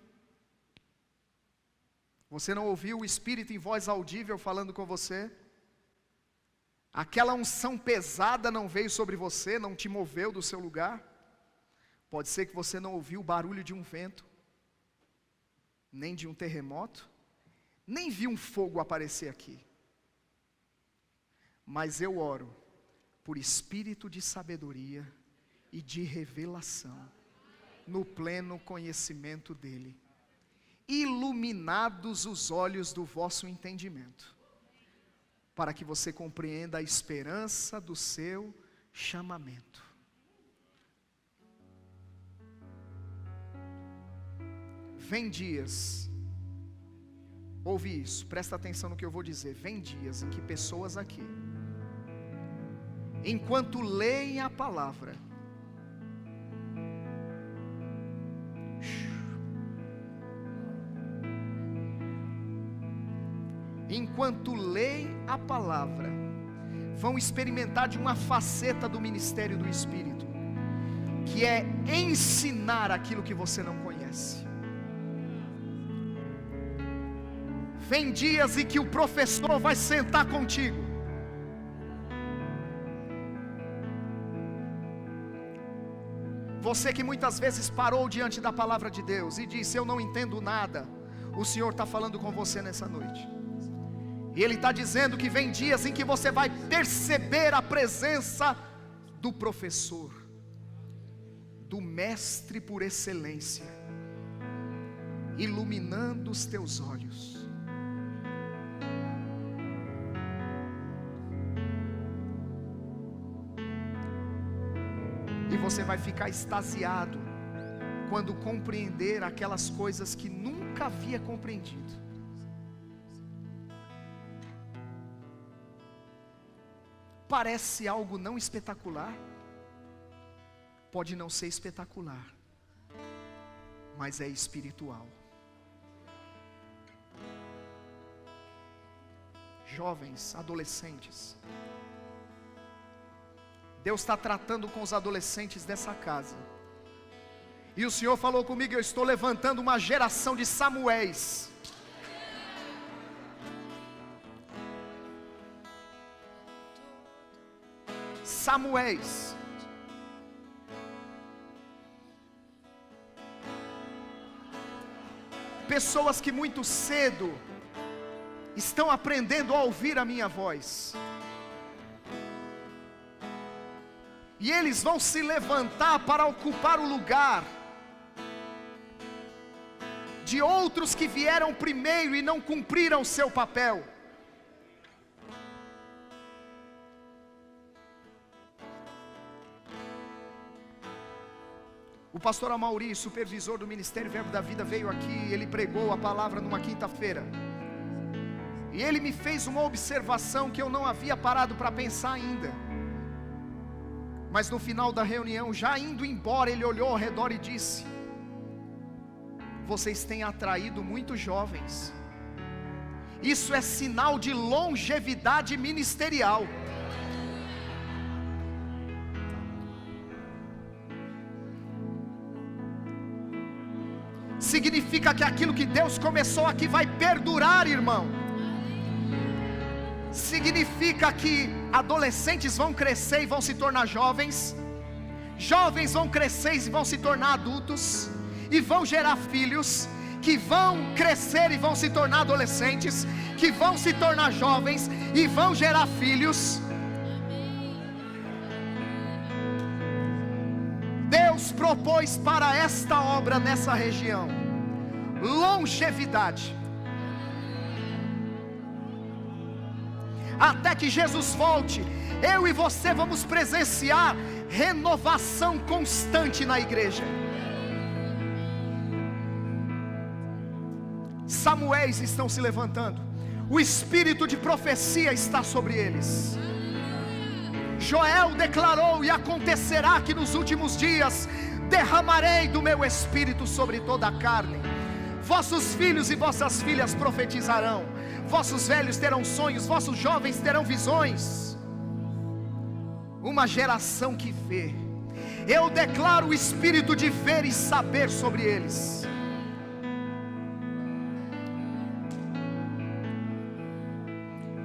você não ouviu o Espírito em voz audível falando com você, aquela unção pesada não veio sobre você, não te moveu do seu lugar. Pode ser que você não ouviu o barulho de um vento, nem de um terremoto, nem viu um fogo aparecer aqui. Mas eu oro por espírito de sabedoria e de revelação, no pleno conhecimento dEle. iluminados os olhos do vosso entendimento, para que você compreenda a esperança do seu chamamento. Vem dias, ouve isso, presta atenção no que eu vou dizer. Vem dias em que pessoas aqui, enquanto leem a palavra, vão experimentar de uma faceta do ministério do Espírito, que é ensinar aquilo que você não conhece. Vem dias em que o professor vai sentar contigo, você que muitas vezes parou diante da palavra de Deus e disse: eu não entendo nada. O Senhor está falando com você nessa noite, e Ele está dizendo que vem dias em que você vai perceber a presença do professor, do mestre por excelência, iluminando os teus olhos. E você vai ficar extasiado quando compreender aquelas coisas que nunca havia compreendido. Parece algo não espetacular, pode não ser espetacular, mas é espiritual. Jovens, adolescentes, Deus está tratando com os adolescentes dessa casa, e o Senhor falou comigo: eu estou levantando uma geração de Samuéis. Samuéis, pessoas que muito cedo estão aprendendo a ouvir a minha voz, e eles vão se levantar para ocupar o lugar de outros que vieram primeiro e não cumpriram o seu papel. O pastor Amauri, supervisor do Ministério Verbo da Vida, veio aqui, ele pregou a palavra numa quinta-feira, e ele me fez uma observação que eu não havia parado para pensar ainda. Mas no final da reunião, já indo embora, ele olhou ao redor e disse: vocês têm atraído muitos jovens, isso é sinal de longevidade ministerial. Significa que aquilo que Deus começou aqui vai perdurar, irmão. Significa que adolescentes vão crescer e vão se tornar jovens, jovens vão crescer e vão se tornar adultos, e vão gerar filhos, que vão crescer e vão se tornar adolescentes, que vão se tornar jovens e vão gerar filhos. Deus propôs para esta obra nessa região longevidade, até que Jesus volte. Eu e você vamos presenciar renovação constante na igreja. Samuéis estão se levantando, o espírito de profecia está sobre eles. Joel declarou: e acontecerá que nos últimos dias derramarei do meu espírito sobre toda a carne. Vossos filhos e vossas filhas profetizarão, vossos velhos terão sonhos, vossos jovens terão visões. Uma geração que vê. Eu declaro o espírito de ver e saber sobre eles.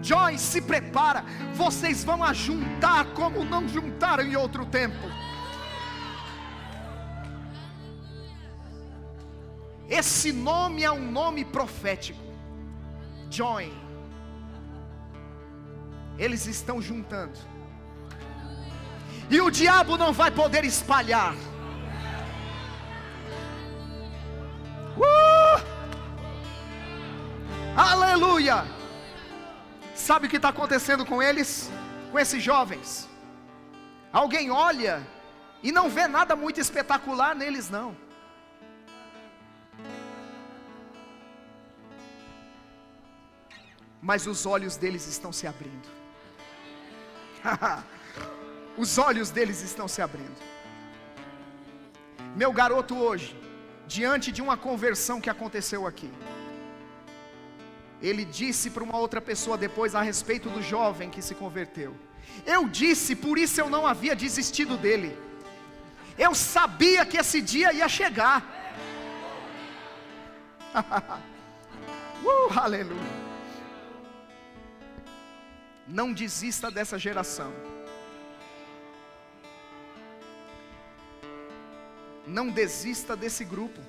Joy, se prepara, vocês vão ajuntar como não juntaram em outro tempo. Esse nome é um nome profético. Joy, eles estão juntando, e o diabo não vai poder espalhar. aleluia. Sabe o que está acontecendo com eles? Com esses jovens? Alguém olha e não vê nada muito espetacular neles, não. Mas os olhos deles estão se abrindo. Os olhos deles estão se abrindo. Meu garoto hoje, diante de uma conversão que aconteceu aqui, ele disse para uma outra pessoa depois a respeito do jovem que se converteu: eu disse, por isso eu não havia desistido dele. Eu sabia que esse dia ia chegar. Aleluia. Não desista dessa geração. Não desista desse grupo.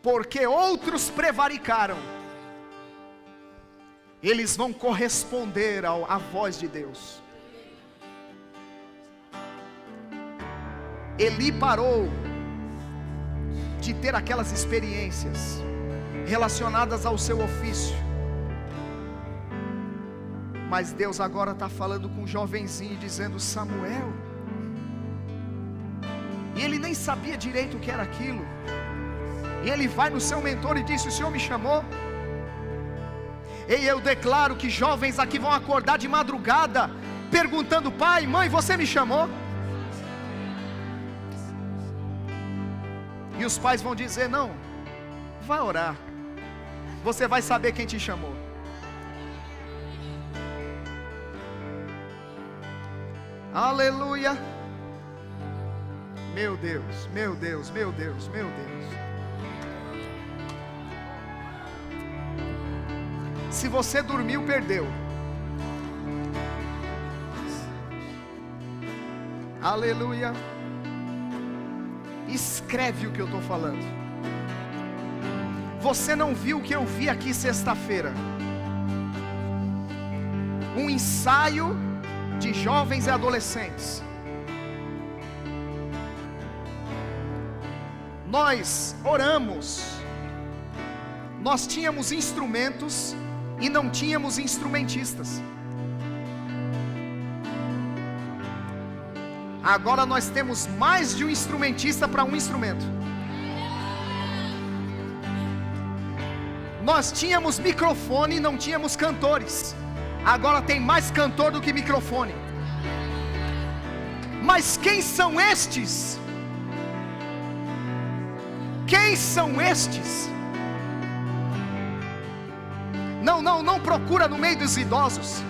Porque outros prevaricaram, eles vão corresponder à voz de Deus. Eli parou de ter aquelas experiências relacionadas ao seu ofício, mas Deus agora está falando com um jovenzinho, dizendo: Samuel. E ele nem sabia direito o que era aquilo. E ele vai no seu mentor e diz: o Senhor me chamou? E eu declaro que jovens aqui vão acordar de madrugada perguntando: pai, mãe, você me chamou? E os pais vão dizer: não, vai orar, você vai saber quem te chamou. Aleluia. Meu Deus, meu Deus, meu Deus, meu Deus. Se você dormiu, perdeu. Aleluia. Escreve o que eu estou falando. Você não viu o que eu vi aqui sexta-feira? Um ensaio de jovens e adolescentes. Nós oramos. Nós tínhamos instrumentos e não tínhamos instrumentistas. Agora nós temos mais de um instrumentista para um instrumento. Nós tínhamos microfone e não tínhamos cantores. Agora tem mais cantor do que microfone. Mas quem são estes? Quem são estes? Não procura no meio dos idosos.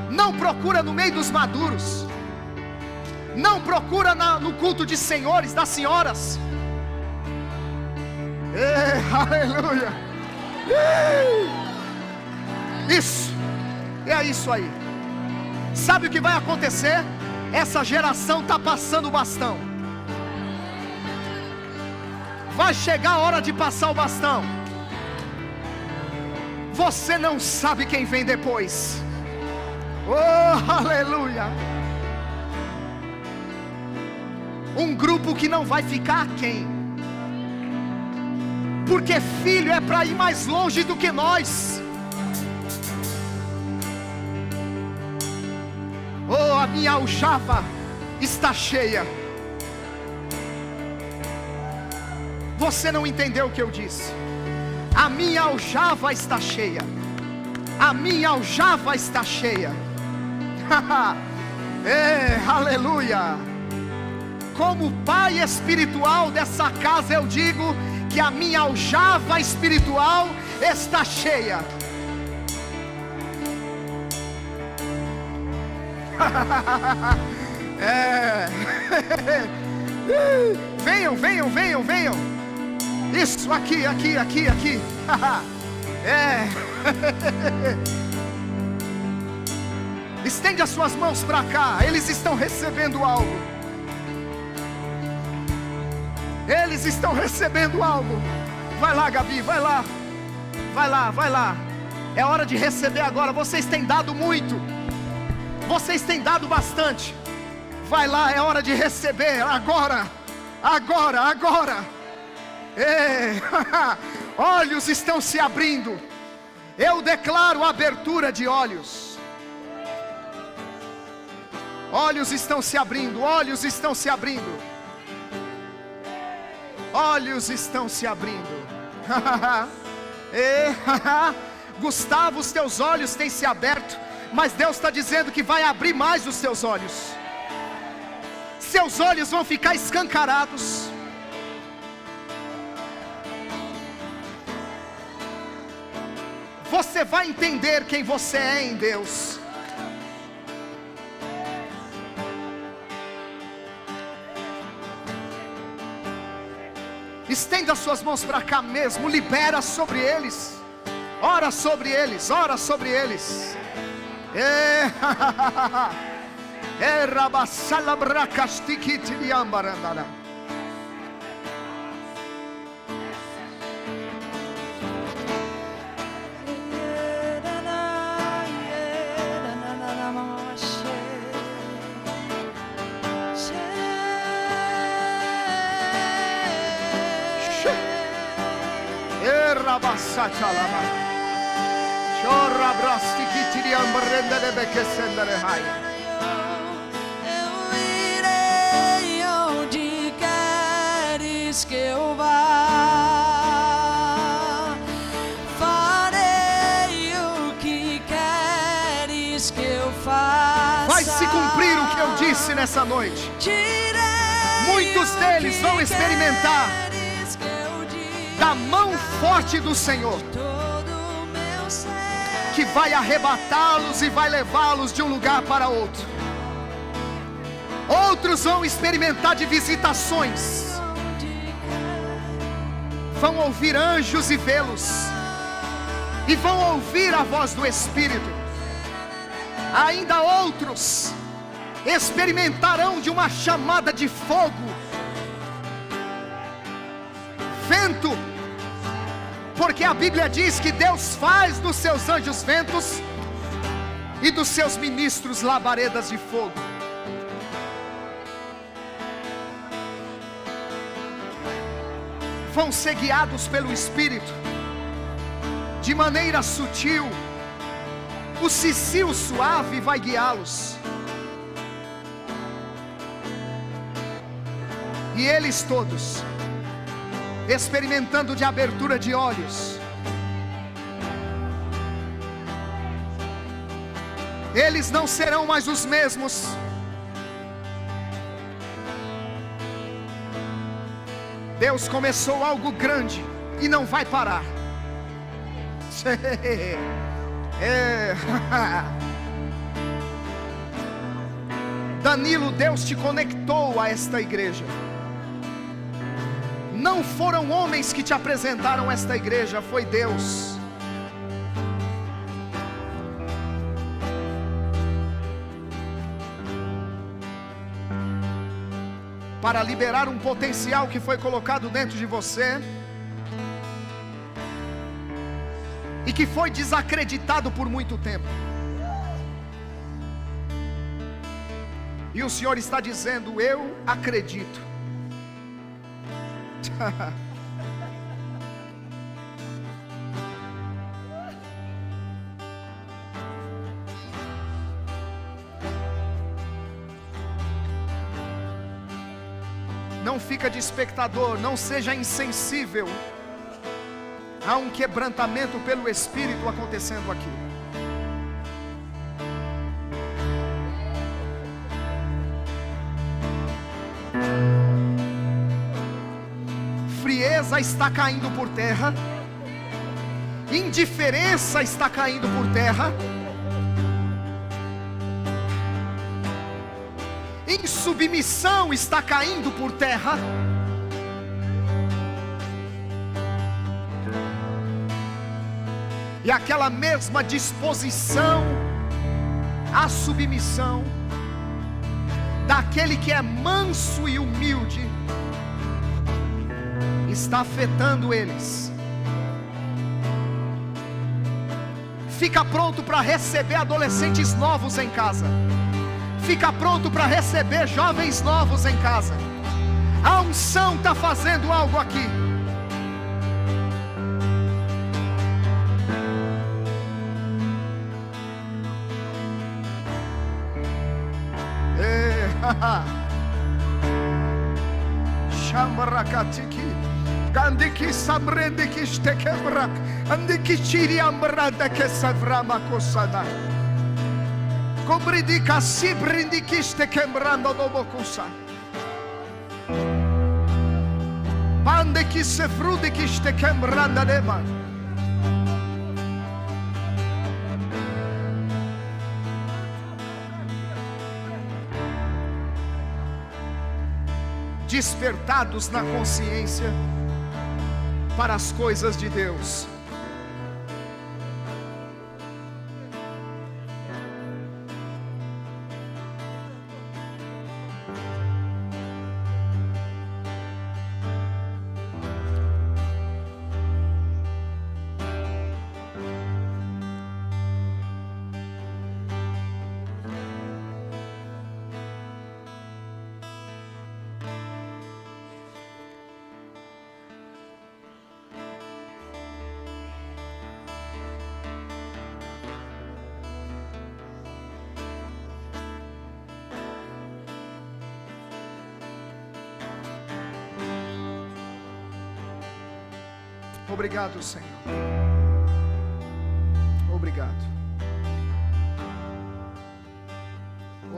Não procura no meio dos maduros. Não procura no culto de senhores, das senhoras. Aleluia. Isso, é isso aí. Sabe o que vai acontecer? Essa geração está passando o bastão. Vai chegar a hora de passar o bastão. Você não sabe quem vem depois. Oh, aleluia. Um grupo que não vai ficar aquém. Porque filho é para ir mais longe do que nós. Oh, a minha aljava está cheia. Você não entendeu o que eu disse. A minha aljava está cheia. A minha aljava está cheia. Aleluia. Como pai espiritual dessa casa, eu digo que a minha aljava espiritual está cheia. Venham, venham, venham, venham. Isso, aqui. Estende as suas mãos para cá. Eles estão recebendo algo. Eles estão recebendo algo. Vai lá, Gabi, vai lá. Vai lá, vai lá. É hora de receber agora. Vocês têm dado muito. Vocês têm dado bastante. Vai lá, é hora de receber. Agora, agora, agora. Olhos estão se abrindo. Eu declaro abertura de olhos. Olhos estão se abrindo. Olhos estão se abrindo. Olhos estão se abrindo. Gustavo, os teus olhos têm se aberto, mas Deus está dizendo que vai abrir mais os teus olhos. Seus olhos vão ficar escancarados. Você vai entender quem você é em Deus. Estenda suas mãos para cá mesmo. Libera sobre eles. Ora sobre eles. Ora sobre eles. Eu irei onde queres que eu vá, farei o que queres que eu faça. Vai se cumprir o que eu disse nessa noite. Muitos deles vão experimentar da mão forte do Senhor, que vai arrebatá-los e vai levá-los de um lugar para outro. Outros vão experimentar de visitações, vão ouvir anjos e vê-los, e vão ouvir a voz do Espírito. Ainda outros experimentarão de uma chamada de fogo, vento, porque a Bíblia diz que Deus faz dos seus anjos ventos e dos seus ministros labaredas de fogo. Vão ser guiados pelo Espírito de maneira sutil. O cicio suave vai guiá-los, e eles todos experimentando de abertura de olhos. Eles não serão mais os mesmos. Deus começou algo grande e não vai parar. Danilo, Deus te conectou a esta igreja. Não foram homens que te apresentaram esta igreja, foi Deus. Para liberar um potencial que foi colocado dentro de você e que foi desacreditado por muito tempo. E o Senhor está dizendo: eu acredito. Não fica de espectador, não seja insensível a um quebrantamento pelo Espírito acontecendo aqui. Frieza está caindo por terra, indiferença está caindo por terra, insubmissão está caindo por terra, e aquela mesma disposição à submissão daquele que é manso e humilde está afetando eles. Fica pronto para receber adolescentes novos em casa. fica pronto para receber jovens novos em casa. A unção está fazendo algo aqui. Shamrakatiki, Gandiki Samrendiki Stekebrak, Andiki Chiri Ambranda Kesavrama Kosana, Cobridika Sibrindiki Stekembrando Dobokusa, Pandeki Sefrudiki Stekembranda Dema. Despertados na consciência para as coisas de Deus. Obrigado, Senhor. Obrigado.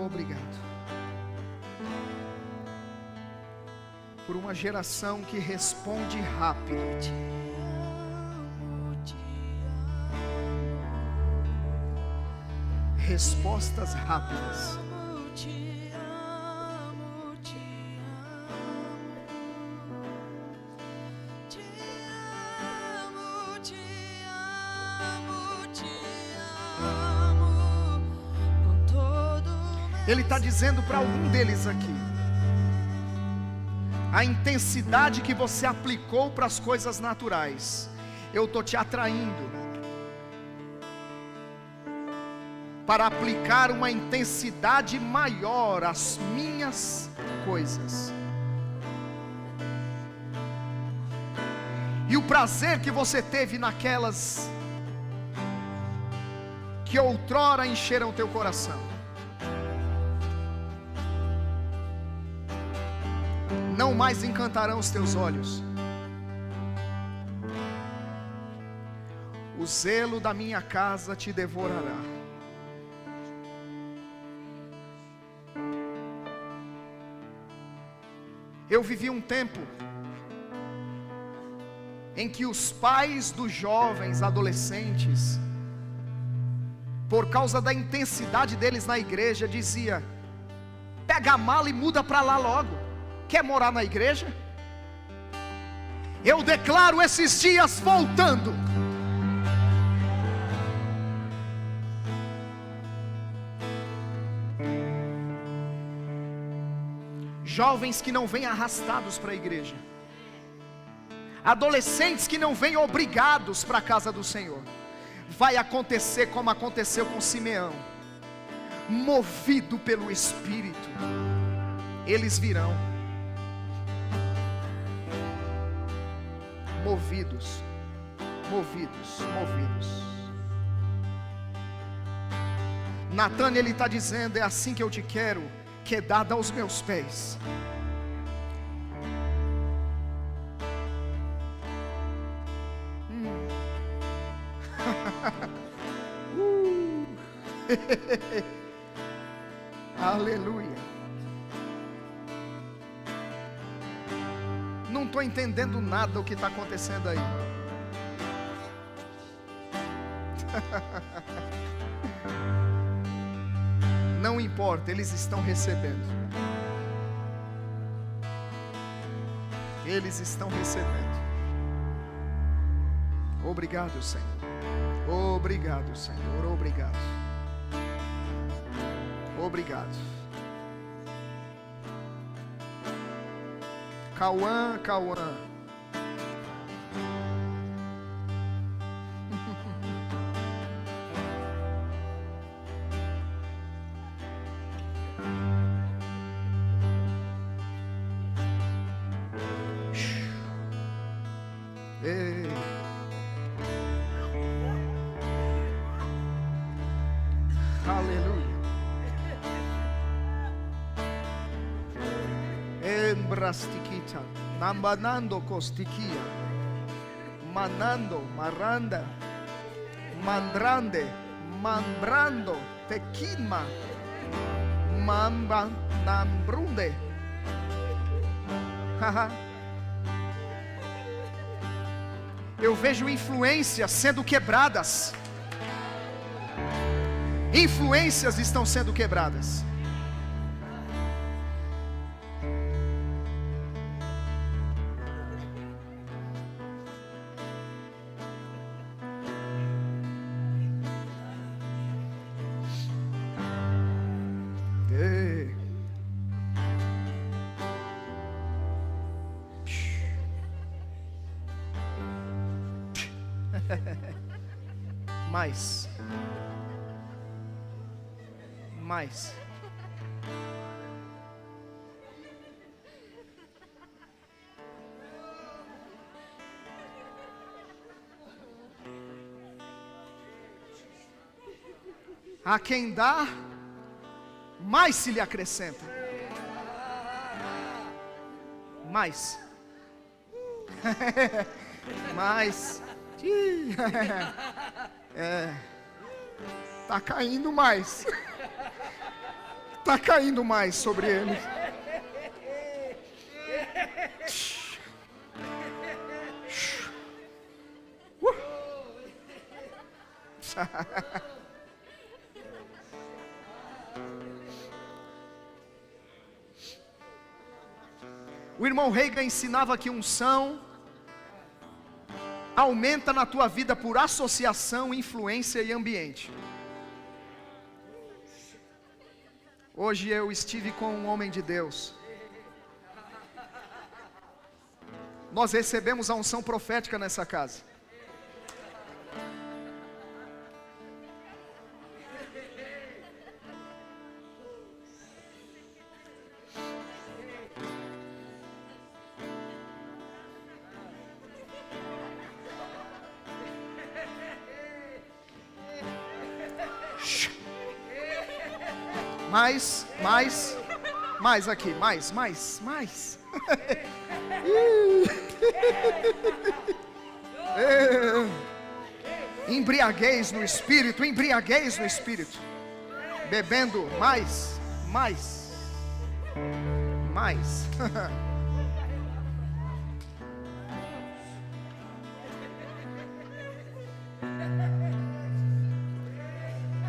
Obrigado por uma geração que responde rápido. Respostas rápidas. Ele está dizendo para algum deles aqui: a intensidade que você aplicou para as coisas naturais, eu estou te atraindo para aplicar uma intensidade maior às minhas coisas. E o prazer que você teve naquelas que outrora encheram teu coração, não mais encantarão os teus olhos. O zelo da minha casa te devorará. Eu vivi um tempo em que os pais dos jovens, adolescentes, por causa da intensidade deles na igreja, dizia: pega a mala e muda para lá logo. Quer morar na igreja? Eu declaro esses dias voltando. Jovens que não vêm arrastados para a igreja, adolescentes que não vêm obrigados para a casa do Senhor. Vai acontecer como aconteceu com Simeão, movido pelo Espírito, eles virão. Movidos. Natan, ele está dizendo: é assim que eu te quero, quedada aos meus pés. Aleluia. Não estou entendendo nada o que está acontecendo aí. Não importa, eles estão recebendo. Eles estão recebendo. Obrigado, Senhor. Obrigado, Senhor. Obrigado. Obrigado. Cauã. Ei. Aleluia. Embrastiquita, nambanando costiquia, manando, maranda, mandrande, mambrando, tequima, mamba, nambrunde. Eu vejo influências sendo quebradas. Influências estão sendo quebradas. Mais. Mais. A quem dá, mais se lhe acrescenta. Mais. Mais. Tá caindo mais. Tá caindo mais sobre ele. O irmão Reagan ensinava que unção aumenta na tua vida por associação, influência e ambiente. Hoje eu estive com um homem de Deus. Nós recebemos a unção profética nessa casa. Mais aqui, mais. Embriaguez no espírito, bebendo mais.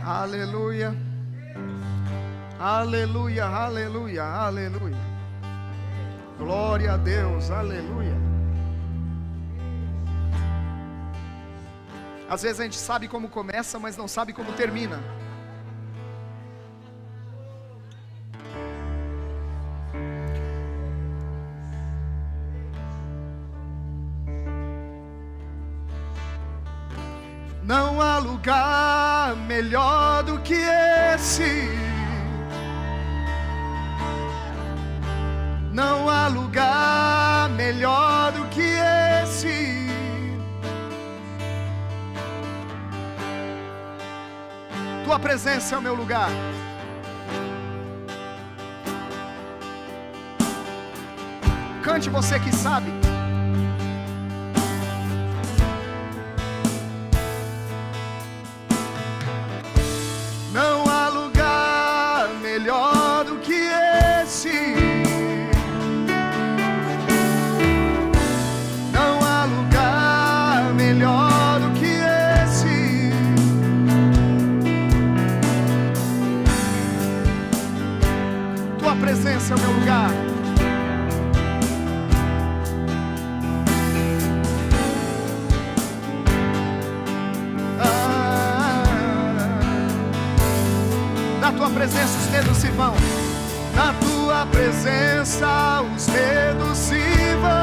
Aleluia. Aleluia, aleluia, aleluia. Glória a Deus, aleluia. Às vezes a gente sabe como começa, mas não sabe como termina. Não há lugar melhor do que esse. Não há lugar melhor do que esse. Tua presença é o meu lugar. Cante você que sabe. Não há lugar melhor do que esse. Melhor do que esse. Tua presença é o meu lugar. Na tua presença os medos se vão. Na tua presença os medos se vão.